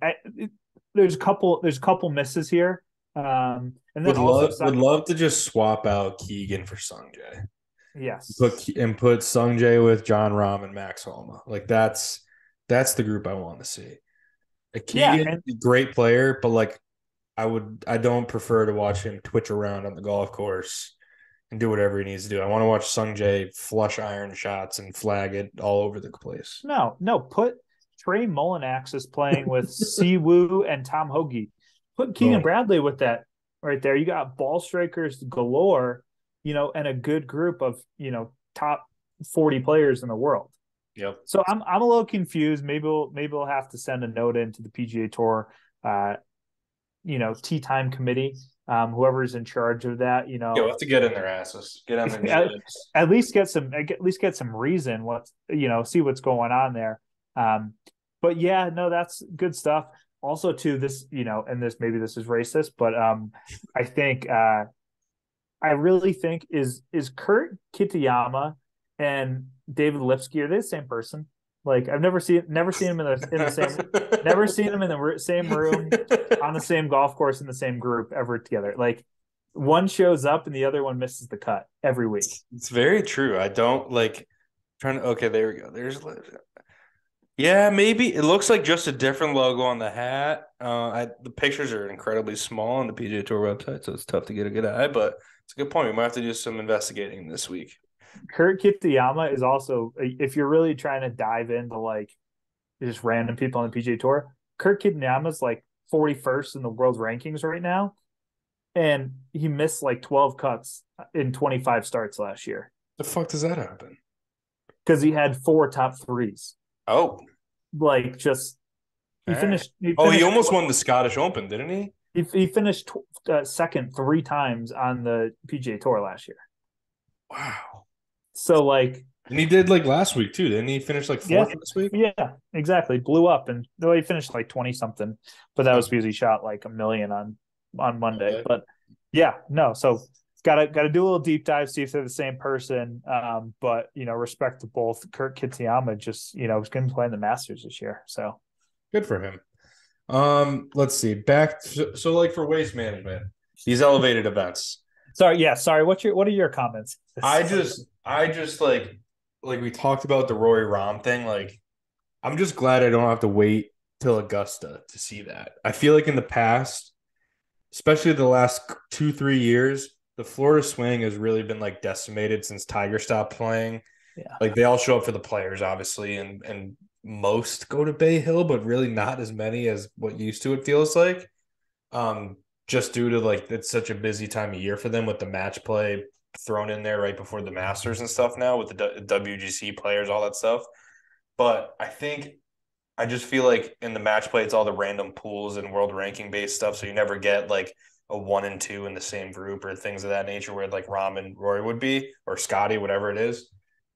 there's a couple misses here. And then Would love to just swap out Keegan for Sungjae. Yes. Put Sungjae with John Rahm and Max Homa. Like that's the group I want to see. Yeah, Keegan, great player, but like I don't prefer to watch him twitch around on the golf course and do whatever he needs to do. I want to watch Sungjae flush iron shots and flag it all over the place. no, put Trey Mullinax is playing with Siwoo and Tom Hoagie. Put Keegan Bradley with that right there. You got ball strikers galore, and a good group of, top 40 players in the world. Yep. So I'm a little confused. Maybe we'll have to send a note into the PGA Tour, tee time committee, whoever's in charge of that. Yeah, we'll have to get in their asses. Get on their at least get some reason. See what's going on there. But yeah, no, that's good stuff. Also, to this, and maybe this is racist, but I think I really think is Kurt Kitayama and David Lipsky, are they the same person? Like I've never seen him in the same never seen them in the same room on the same golf course in the same group ever together. Like one shows up and the other one misses the cut every week. It's very true. I don't like trying to. Okay, there we go. Yeah, maybe it looks like just a different logo on the hat. The pictures are incredibly small on the PGA Tour website, so it's tough to get a good eye. But it's a good point. We might have to do some investigating this week. Kurt Kitayama is also, if you're really trying to dive into like just random people on the PGA Tour, Kurt Kitayama is like 41st in the world rankings right now, and he missed like 12 cuts in 25 starts last year. The fuck does that happen? Because he had 4 top threes. Oh, like just he finished. He almost won the Scottish Open, didn't he? He finished second 3 times on the PGA Tour last year. Wow. So like, And he did like last week too. Didn't he finish like yeah, fourth last week? yeah, exactly. Blew up, and though he finished like 20 something, but that was Okay. because he shot like a million on Monday. Okay. But yeah, no, so gotta do a little deep dive, see if they're the same person. But respect to both. Kurt Kitayama just was going to play in the Masters this year, so. Good for him. Let's see. So like for waste management, these elevated events. Sorry, yeah, sorry. What are your comments? I just like we talked about the Rory Rahm thing. Like, I'm just glad I don't have to wait till Augusta to see that. I feel like in the past, especially the last 2, 3 years, the Florida swing has really been like decimated since Tiger stopped playing. Yeah. Like they all show up for the players, obviously, and most go to Bay Hill, but really not as many as what used to, it feels like. Um, just due to like it's such a busy time of year for them with the match play thrown in there right before the Masters and stuff now with the WGC players, all that stuff. But I just feel like in the match play, it's all the random pools and world ranking based stuff. So you never get like a 1 and 2 in the same group or things of that nature where like Rahm and Rory would be or Scotty, whatever it is.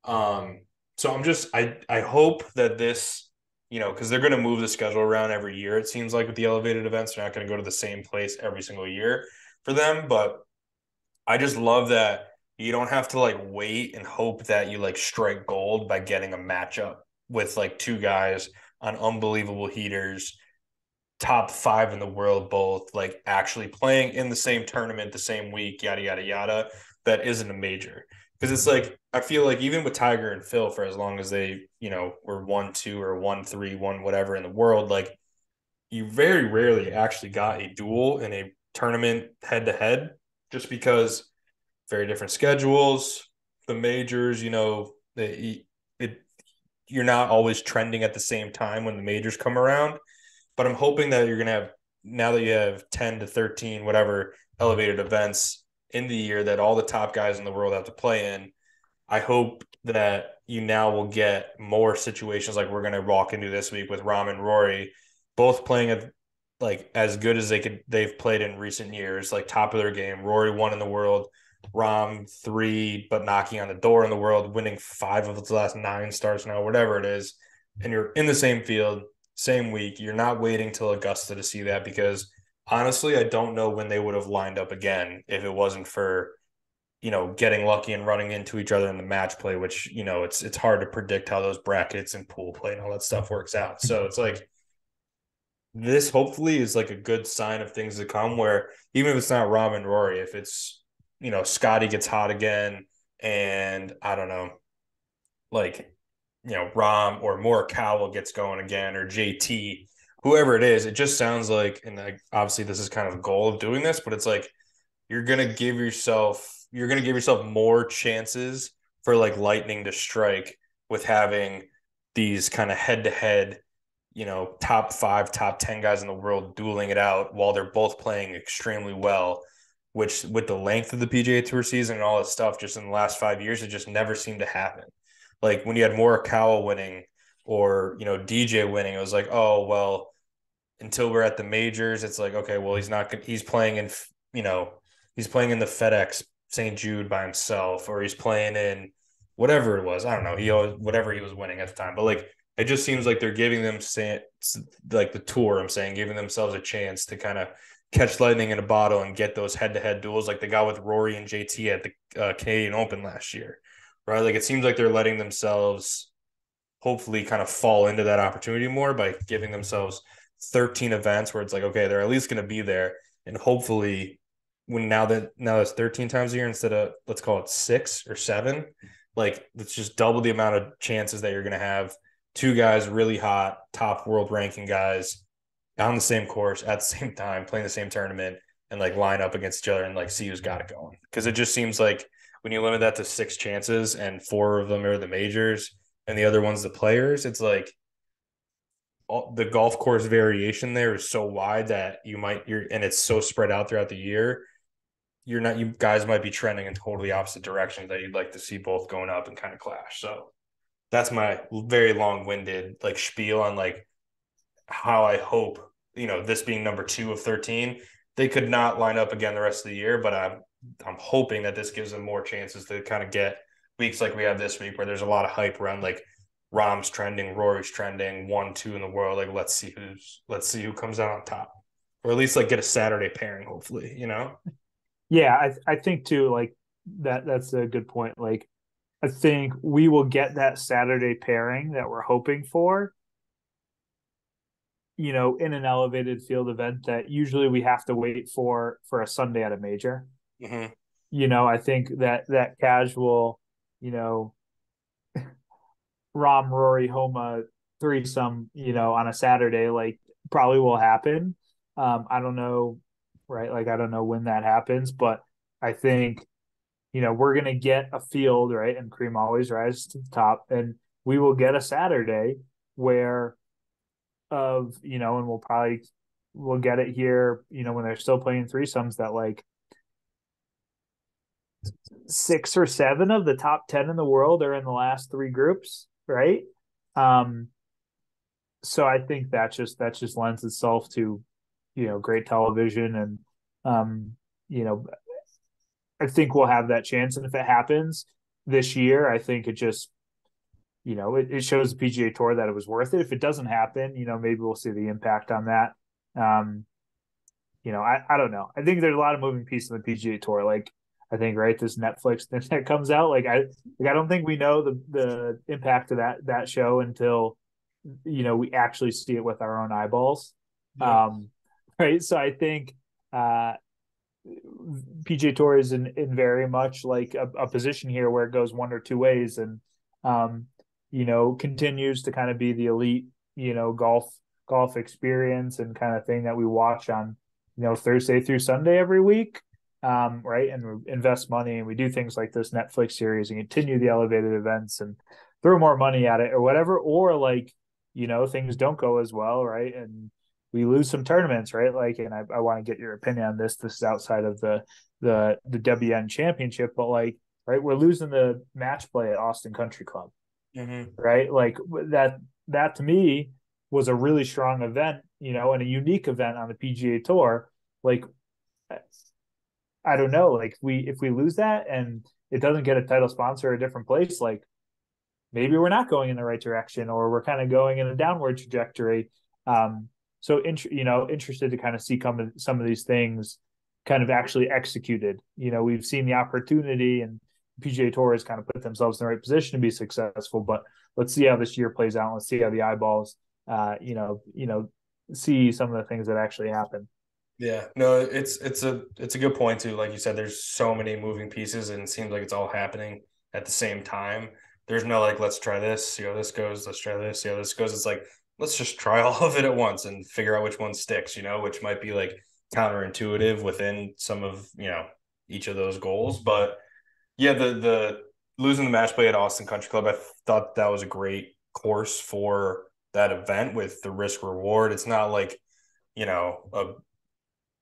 Um, so I hope that this, because they're going to move the schedule around every year. It seems like with the elevated events, they're not going to go to the same place every single year for them. But I just love that you don't have to like wait and hope that you like strike gold by getting a matchup with like two guys on unbelievable heaters, top five in the world, both like actually playing in the same tournament the same week, yada yada yada. That isn't a major because it's like I feel like even with Tiger and Phil for as long as they were 1-2 or 1-3 1 whatever in the world, like you very rarely actually got a duel in a tournament head to head, just because very different schedules, the majors, it you're not always trending at the same time when the majors come around. But I'm hoping that you're gonna have now that you have 10 to 13 whatever elevated events in the year that all the top guys in the world have to play in. I hope that you now will get more situations like we're gonna walk into this week with Rahm and Rory, both playing at like as good as they've played in recent years, like top of their game. Rory won in the world, Rahm three, but knocking on the door in the world, winning five of its last nine starts now, whatever it is. And you're in the same field, same week. You're not waiting till Augusta to see that because honestly, I don't know when they would have lined up again if it wasn't for getting lucky and running into each other in the match play, which, it's hard to predict how those brackets and pool play and all that stuff works out. So it's like this hopefully is like a good sign of things to come where even if it's not Rahm and Rory, if it's, Scotty gets hot again and I don't know, like, Rahm or Morikawa gets going again or JT, whoever it is, it just sounds like, and like, obviously this is kind of the goal of doing this, but it's like, you're gonna give yourself more chances for like lightning to strike with having these kind of head to head, top five, top 10 guys in the world dueling it out while they're both playing extremely well, which with the length of the PGA Tour season and all that stuff, just in the last 5 years, it just never seemed to happen. Like when you had Morikawa winning or, DJ winning, it was like, oh, well, until we're at the majors, it's like, okay, well, he's playing in, you know, he's playing in the FedEx St. Jude by himself, or he's playing in whatever it was. I don't know. Whatever he was winning at the time, but like, it just seems like they're giving them like the tour. I'm saying giving themselves a chance to kind of catch lightning in a bottle and get those head to head duels like they got with Rory and JT at the Canadian Open last year, right? Like it seems like they're letting themselves hopefully kind of fall into that opportunity more by giving themselves 13 events where it's like, okay, they're at least going to be there. And hopefully when now it's 13 times a year instead of let's call it 6 or 7, like it's just double the amount of chances that you're going to have two guys really hot, top world ranking guys on the same course at the same time, playing the same tournament and like line up against each other and like see who's got it going. Cause it just seems like when you limit that to 6 chances and 4 of them are the majors and the other one's the players, it's like the golf course variation there is so wide that and it's so spread out throughout the year. You guys might be trending in totally opposite directions that you'd like to see both going up and kind of clash. So that's my very long-winded like spiel on like how I hope, this being number 2 of 13, they could not line up again the rest of the year, but I'm hoping that this gives them more chances to kind of get weeks like we have this week where there's a lot of hype around like Rahm's trending, Rory's trending, 1, 2 in the world. Like let's see who comes out on top, or at least like get a Saturday pairing, hopefully. Yeah, I think too, like that's a good point. Like I think we will get that Saturday pairing that we're hoping for, in an elevated field event that usually we have to wait for a Sunday at a major. Mm-hmm. I think that casual, you know, Rahm, Rory, Homa threesome, on a Saturday, like probably will happen. I don't know, right? Like I don't know when that happens, but I think we're gonna get a field, right? And cream always rises to the top, and we will get a Saturday where and we'll get it here, when they're still playing threesomes that like 6 or 7 of the top 10 in the world are in the last three groups, right? Um, so I think that just lends itself to, great television and um, you know, I think we'll have that chance. And if it happens this year, I think it just, it shows the PGA Tour that it was worth it. If it doesn't happen, maybe we'll see the impact on that. Um, I don't know. I think there's a lot of moving pieces in the PGA Tour. Like, I think right, this Netflix thing that comes out. I don't think we know the impact of that show until we actually see it with our own eyeballs. Yep. Um, right. So I think uh, PGA Tour is in very much like a position here where it goes one or two ways, and um, continues to kind of be the elite, golf experience and kind of thing that we watch on, Thursday through Sunday every week. Right. And we invest money and we do things like this Netflix series and continue the elevated events and throw more money at it or whatever. Or like, things don't go as well. Right. And we lose some tournaments, right? Like, and I want to get your opinion on this. This is outside of the WN championship, but like, right, we're losing the match play at Austin Country Club, Mm-hmm. right? Like that to me was a really strong event, and a unique event on the PGA Tour. Like, I don't know, like if we lose that and it doesn't get a title sponsor or a different place, like maybe we're not going in the right direction or we're kind of going in a downward trajectory. So interested to kind of see some of these things kind of actually executed. We've seen the opportunity and PGA Tour has kind of put themselves in the right position to be successful, but let's see how this year plays out. Let's see how the eyeballs, see some of the things that actually happen. Yeah, no, it's a good point too. Like you said, there's so many moving pieces, and it seems like it's all happening at the same time. There's no like, let's try this, see how this goes. Let's try this, see how this goes. It's like let's just try all of it at once and figure out which one sticks. Which might be like counterintuitive within some of each of those goals. But yeah, the losing the match play at Austin Country Club, I thought that was a great course for that event with the risk reward. It's not like a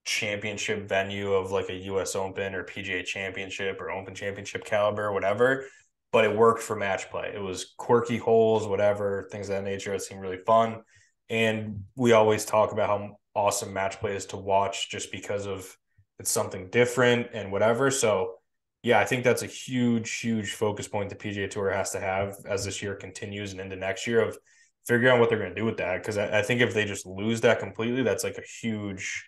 championship venue of like a US Open or PGA Championship or Open Championship caliber or whatever, but it worked for match play. It was quirky holes, whatever, things of that nature. It seemed really fun. And we always talk about how awesome match play is to watch just because of it's something different and whatever. So yeah, I think that's a huge, huge focus point the PGA Tour has to have as this year continues and into next year of figuring out what they're going to do with that. Because I think if they just lose that completely, that's like a huge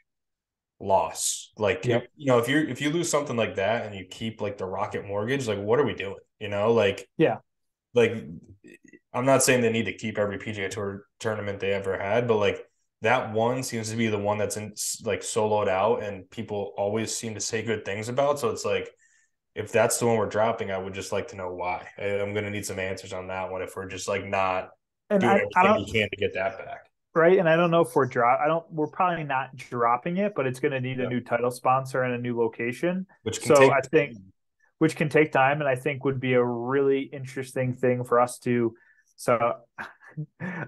loss. Like Yep. if you lose something like that and you keep like the Rocket Mortgage, like what are we doing? Yeah. Like I'm not saying they need to keep every PGA Tour tournament they ever had, but like that one seems to be the one that's in like soloed out and people always seem to say good things about. So it's like if that's the one we're dropping, I would just like to know why. I'm going to need some answers on that one if we're just like not And doing I everything don't, we can to get that back. right. And I don't know if we're probably not dropping it, but it's going to need a Yeah. new title sponsor and a new location. Which can So take I think, which can take time and I think would be a really interesting thing for us to. So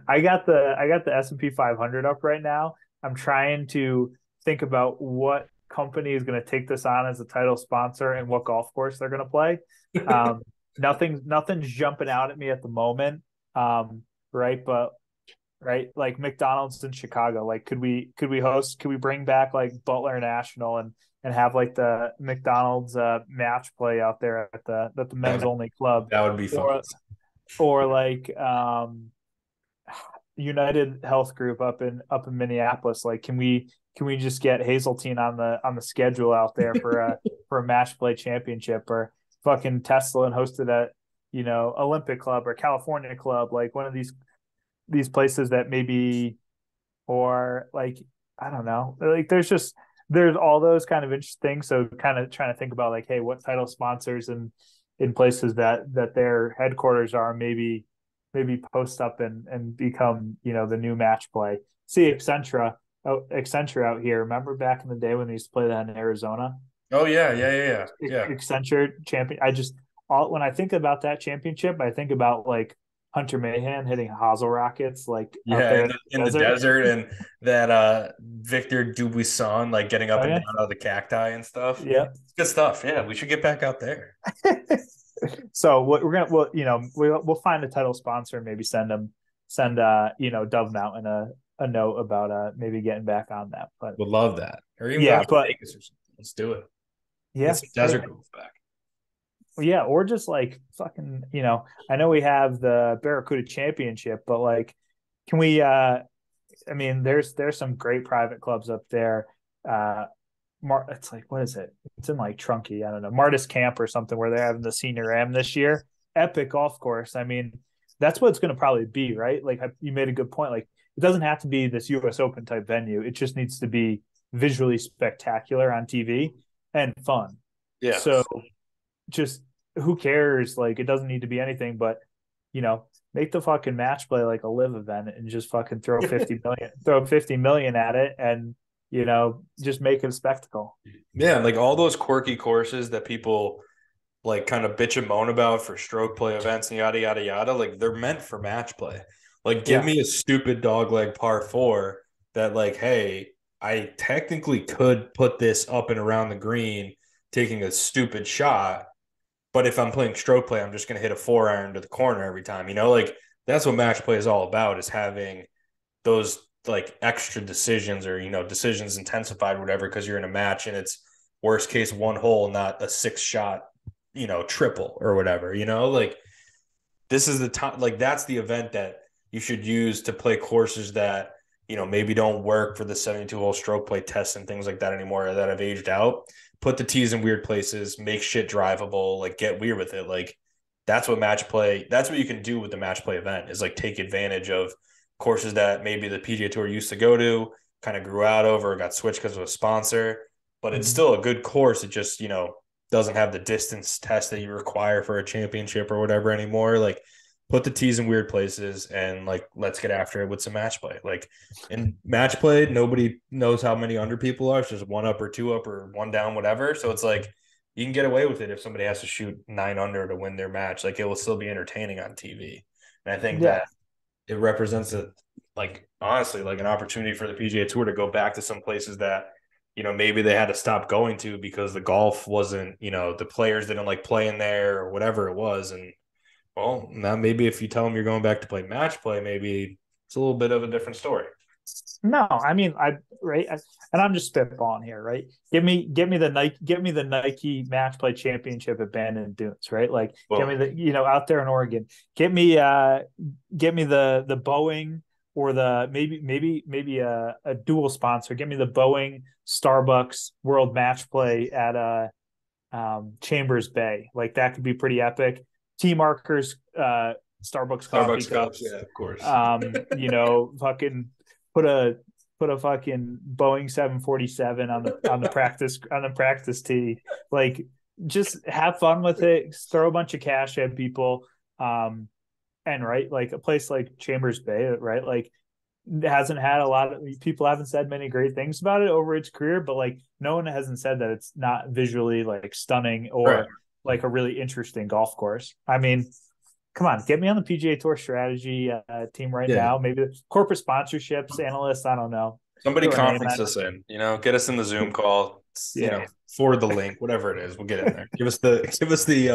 I got the S&P 500 up right now. I'm trying to think about what company is going to take this on as a title sponsor and what golf course they're going to play. Um, nothing's jumping out at me at the moment. Right, but right, like McDonald's in Chicago. Like, could we bring back like Butler National and have like the McDonald's match play out there at the men's That, only club, that would be fun. or like United Health Group up in Minneapolis. Like, can we just get Hazeltine on the schedule out there for a match play championship, or fucking Tesla and hosted at Olympic Club or California Club, like one of these places that maybe, or like, I don't know, like there's all those kind of interesting things. So kind of trying to think about like, hey, what title sponsors and in places that their headquarters are, maybe post up and become the new match play. See Accenture out here. Remember back in the day when they used to play that in Arizona? Oh yeah, yeah, yeah, yeah, yeah. Accenture champion. When I think about that championship, I think about like Hunter Mahan hitting hosel rockets like out Yeah, there in in the the desert. desert, and that Victor Dubuisson like getting up Oh and yeah, down out of the cacti and stuff. yeah. It's good stuff. Yeah, we should get back out there. So what we're gonna we'll find a title sponsor and maybe send Dove Mountain a note about maybe getting back on that. But Would love that. Or even go yeah, out to but Vegas or something. Let's do it. Get yeah, some hey, desert golf back. yeah, or just like fucking, I know we have the Barracuda Championship, but like, can we? I mean, there's some great private clubs up there. It's like, what is it? It's in like Trunky, I don't know, Martis Camp or something, where they're having the Senior Am this year. Epic golf course. I mean, that's what it's going to probably be, right? Like, you made a good point. Like, it doesn't have to be this U.S. Open type venue. It just needs to be visually spectacular on TV and fun. Yeah. So just, who cares? Like, it doesn't need to be anything, but make the fucking match play like a live event and just fucking throw 50 million at it, and just make it a spectacle. Yeah, like all those quirky courses that people like kind of bitch and moan about for stroke play events and yada yada yada, like they're meant for match play. Like give Yeah. me a stupid dogleg par four that like, hey, I technically could put this up and around the green taking a stupid shot, but if I'm playing stroke play, I'm just gonna hit a 4 iron to the corner every time. Like that's what match play is all about, is having those like extra decisions, or decisions intensified, whatever, because you're in a match and it's worst case one hole, not a 6 shot triple or whatever. Like this is the time, like that's the event that you should use to play courses that maybe don't work for the 72-hole stroke play tests and things like that anymore, that have aged out. Put the tees in weird places, make shit drivable, like get weird with it. Like that's what you can do with the match play event, is like take advantage of courses that maybe the PGA Tour used to go to, kind of grew out over, got switched because of a sponsor, but it's Mm-hmm. still a good course. It just, doesn't have the distance test that you require for a championship or whatever anymore. Like put the tees in weird places and like, let's get after it with some match play. Like in match play, nobody knows how many under people are. It's just one up or two up or one down, whatever. So it's like, you can get away with it if somebody has to shoot 9 under to win their match. Like it will still be entertaining on TV. And I think Yeah. that it represents like honestly, like an opportunity for the PGA Tour to go back to some places that maybe they had to stop going to because the golf wasn't, the players didn't like playing there or whatever it was. And well, now maybe if you tell them you're going back to play match play, maybe it's a little bit of a different story. No, I mean, and I'm just spitballing here, right? Give me the Nike match play championship at Bandon Dunes, right? Like, give me Boom. the out there in Oregon. Get me the Boeing, or the maybe a dual sponsor. Give me the Boeing Starbucks World Match Play at Chambers Bay. Like that could be pretty epic. T markers, Starbucks coffee Starbucks cups, cups. yeah, of course. Fucking put a fucking Boeing 747 on the practice tee. Like, just have fun with it. Throw a bunch of cash at people. And right, like a place like Chambers Bay, right? Like, hasn't had a lot of people, haven't said many great things about it over its career, but like no one hasn't said that it's not visually like stunning Right. or like a really interesting golf course. I mean, come on, get me on the PGA Tour strategy team right Yeah. now. Maybe the corporate sponsorships, analysts. I don't know. Somebody Throw a name conference at us in, get us in the Zoom call, yeah. forward the link, whatever it is, we'll get in there. Give us the Give us the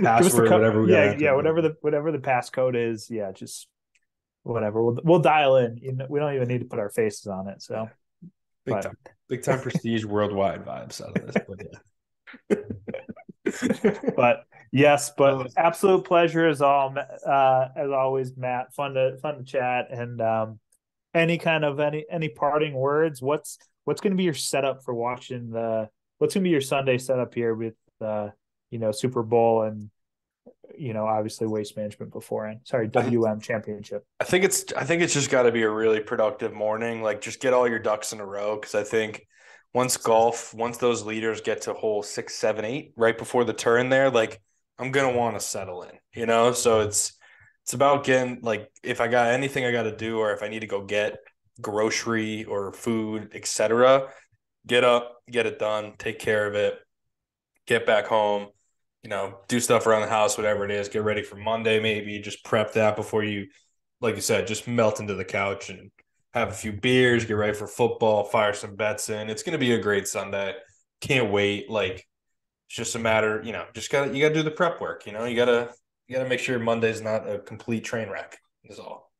password, whatever we got to enter. whatever the passcode is. Yeah, just whatever. We'll dial in. We don't even need to put our faces on it. So Big time. Big time prestige worldwide vibes out of this. But yes, but absolute pleasure as always, Matt. Fun to chat. And any parting words? What's going to be your setup for watching what's going to be your Sunday setup here with Super Bowl and obviously Waste Management beforehand. Sorry, WM Championship. I think it's just got to be a really productive morning. Like, just get all your ducks in a row, because I think once those leaders get to hole 6, 7, 8, right before the turn there, like, I'm gonna want to settle in. So it's about getting, like, if I got anything I got to do, or if I need to go get grocery or food, etc., get up, get it done, take care of it, get back home, do stuff around the house, whatever it is, get ready for Monday, maybe just prep that before you, like you said, just melt into the couch and have a few beers, get ready for football, fire some bets in. It's going to be a great Sunday. Can't wait. Like, it's just a matter, you got to do the prep work, you got to make sure Monday's not a complete train wreck is all.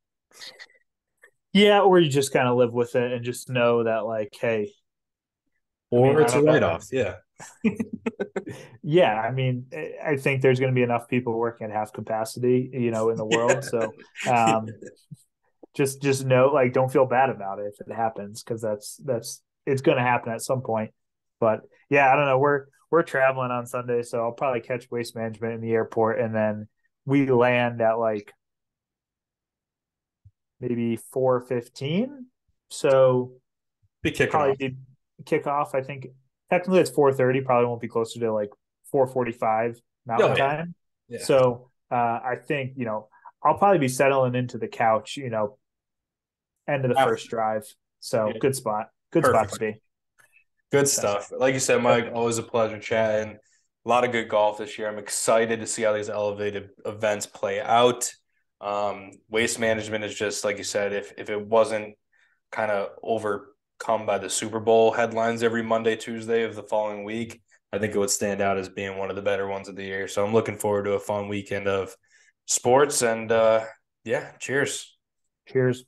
Yeah. Or you just kind of live with it and just know that, like, hey, or it's a write-off. Yeah. Yeah, I mean, I think there's going to be enough people working at half capacity, in the world. So, just know, like, don't feel bad about it if it happens, because it's going to happen at some point. But yeah, I don't know. We're traveling on Sunday, so I'll probably catch Waste Management in the airport, and then we land at like maybe 4:15. So be kicking off. Kickoff. I think technically it's 4:30. Probably won't be closer to like 4:45 Mountain time. Yeah. So I think I'll probably be settling into the couch. End of the first drive. So good spot. Good Perfect. Spot to be. Good stuff. Like you said, Mike, always a pleasure chatting. A lot of good golf this year. I'm excited to see how these elevated events play out. Waste Management is just, like you said, if it wasn't kind of overcome by the Super Bowl headlines every Monday, Tuesday of the following week, I think it would stand out as being one of the better ones of the year. So I'm looking forward to a fun weekend of sports. And yeah, cheers. Cheers.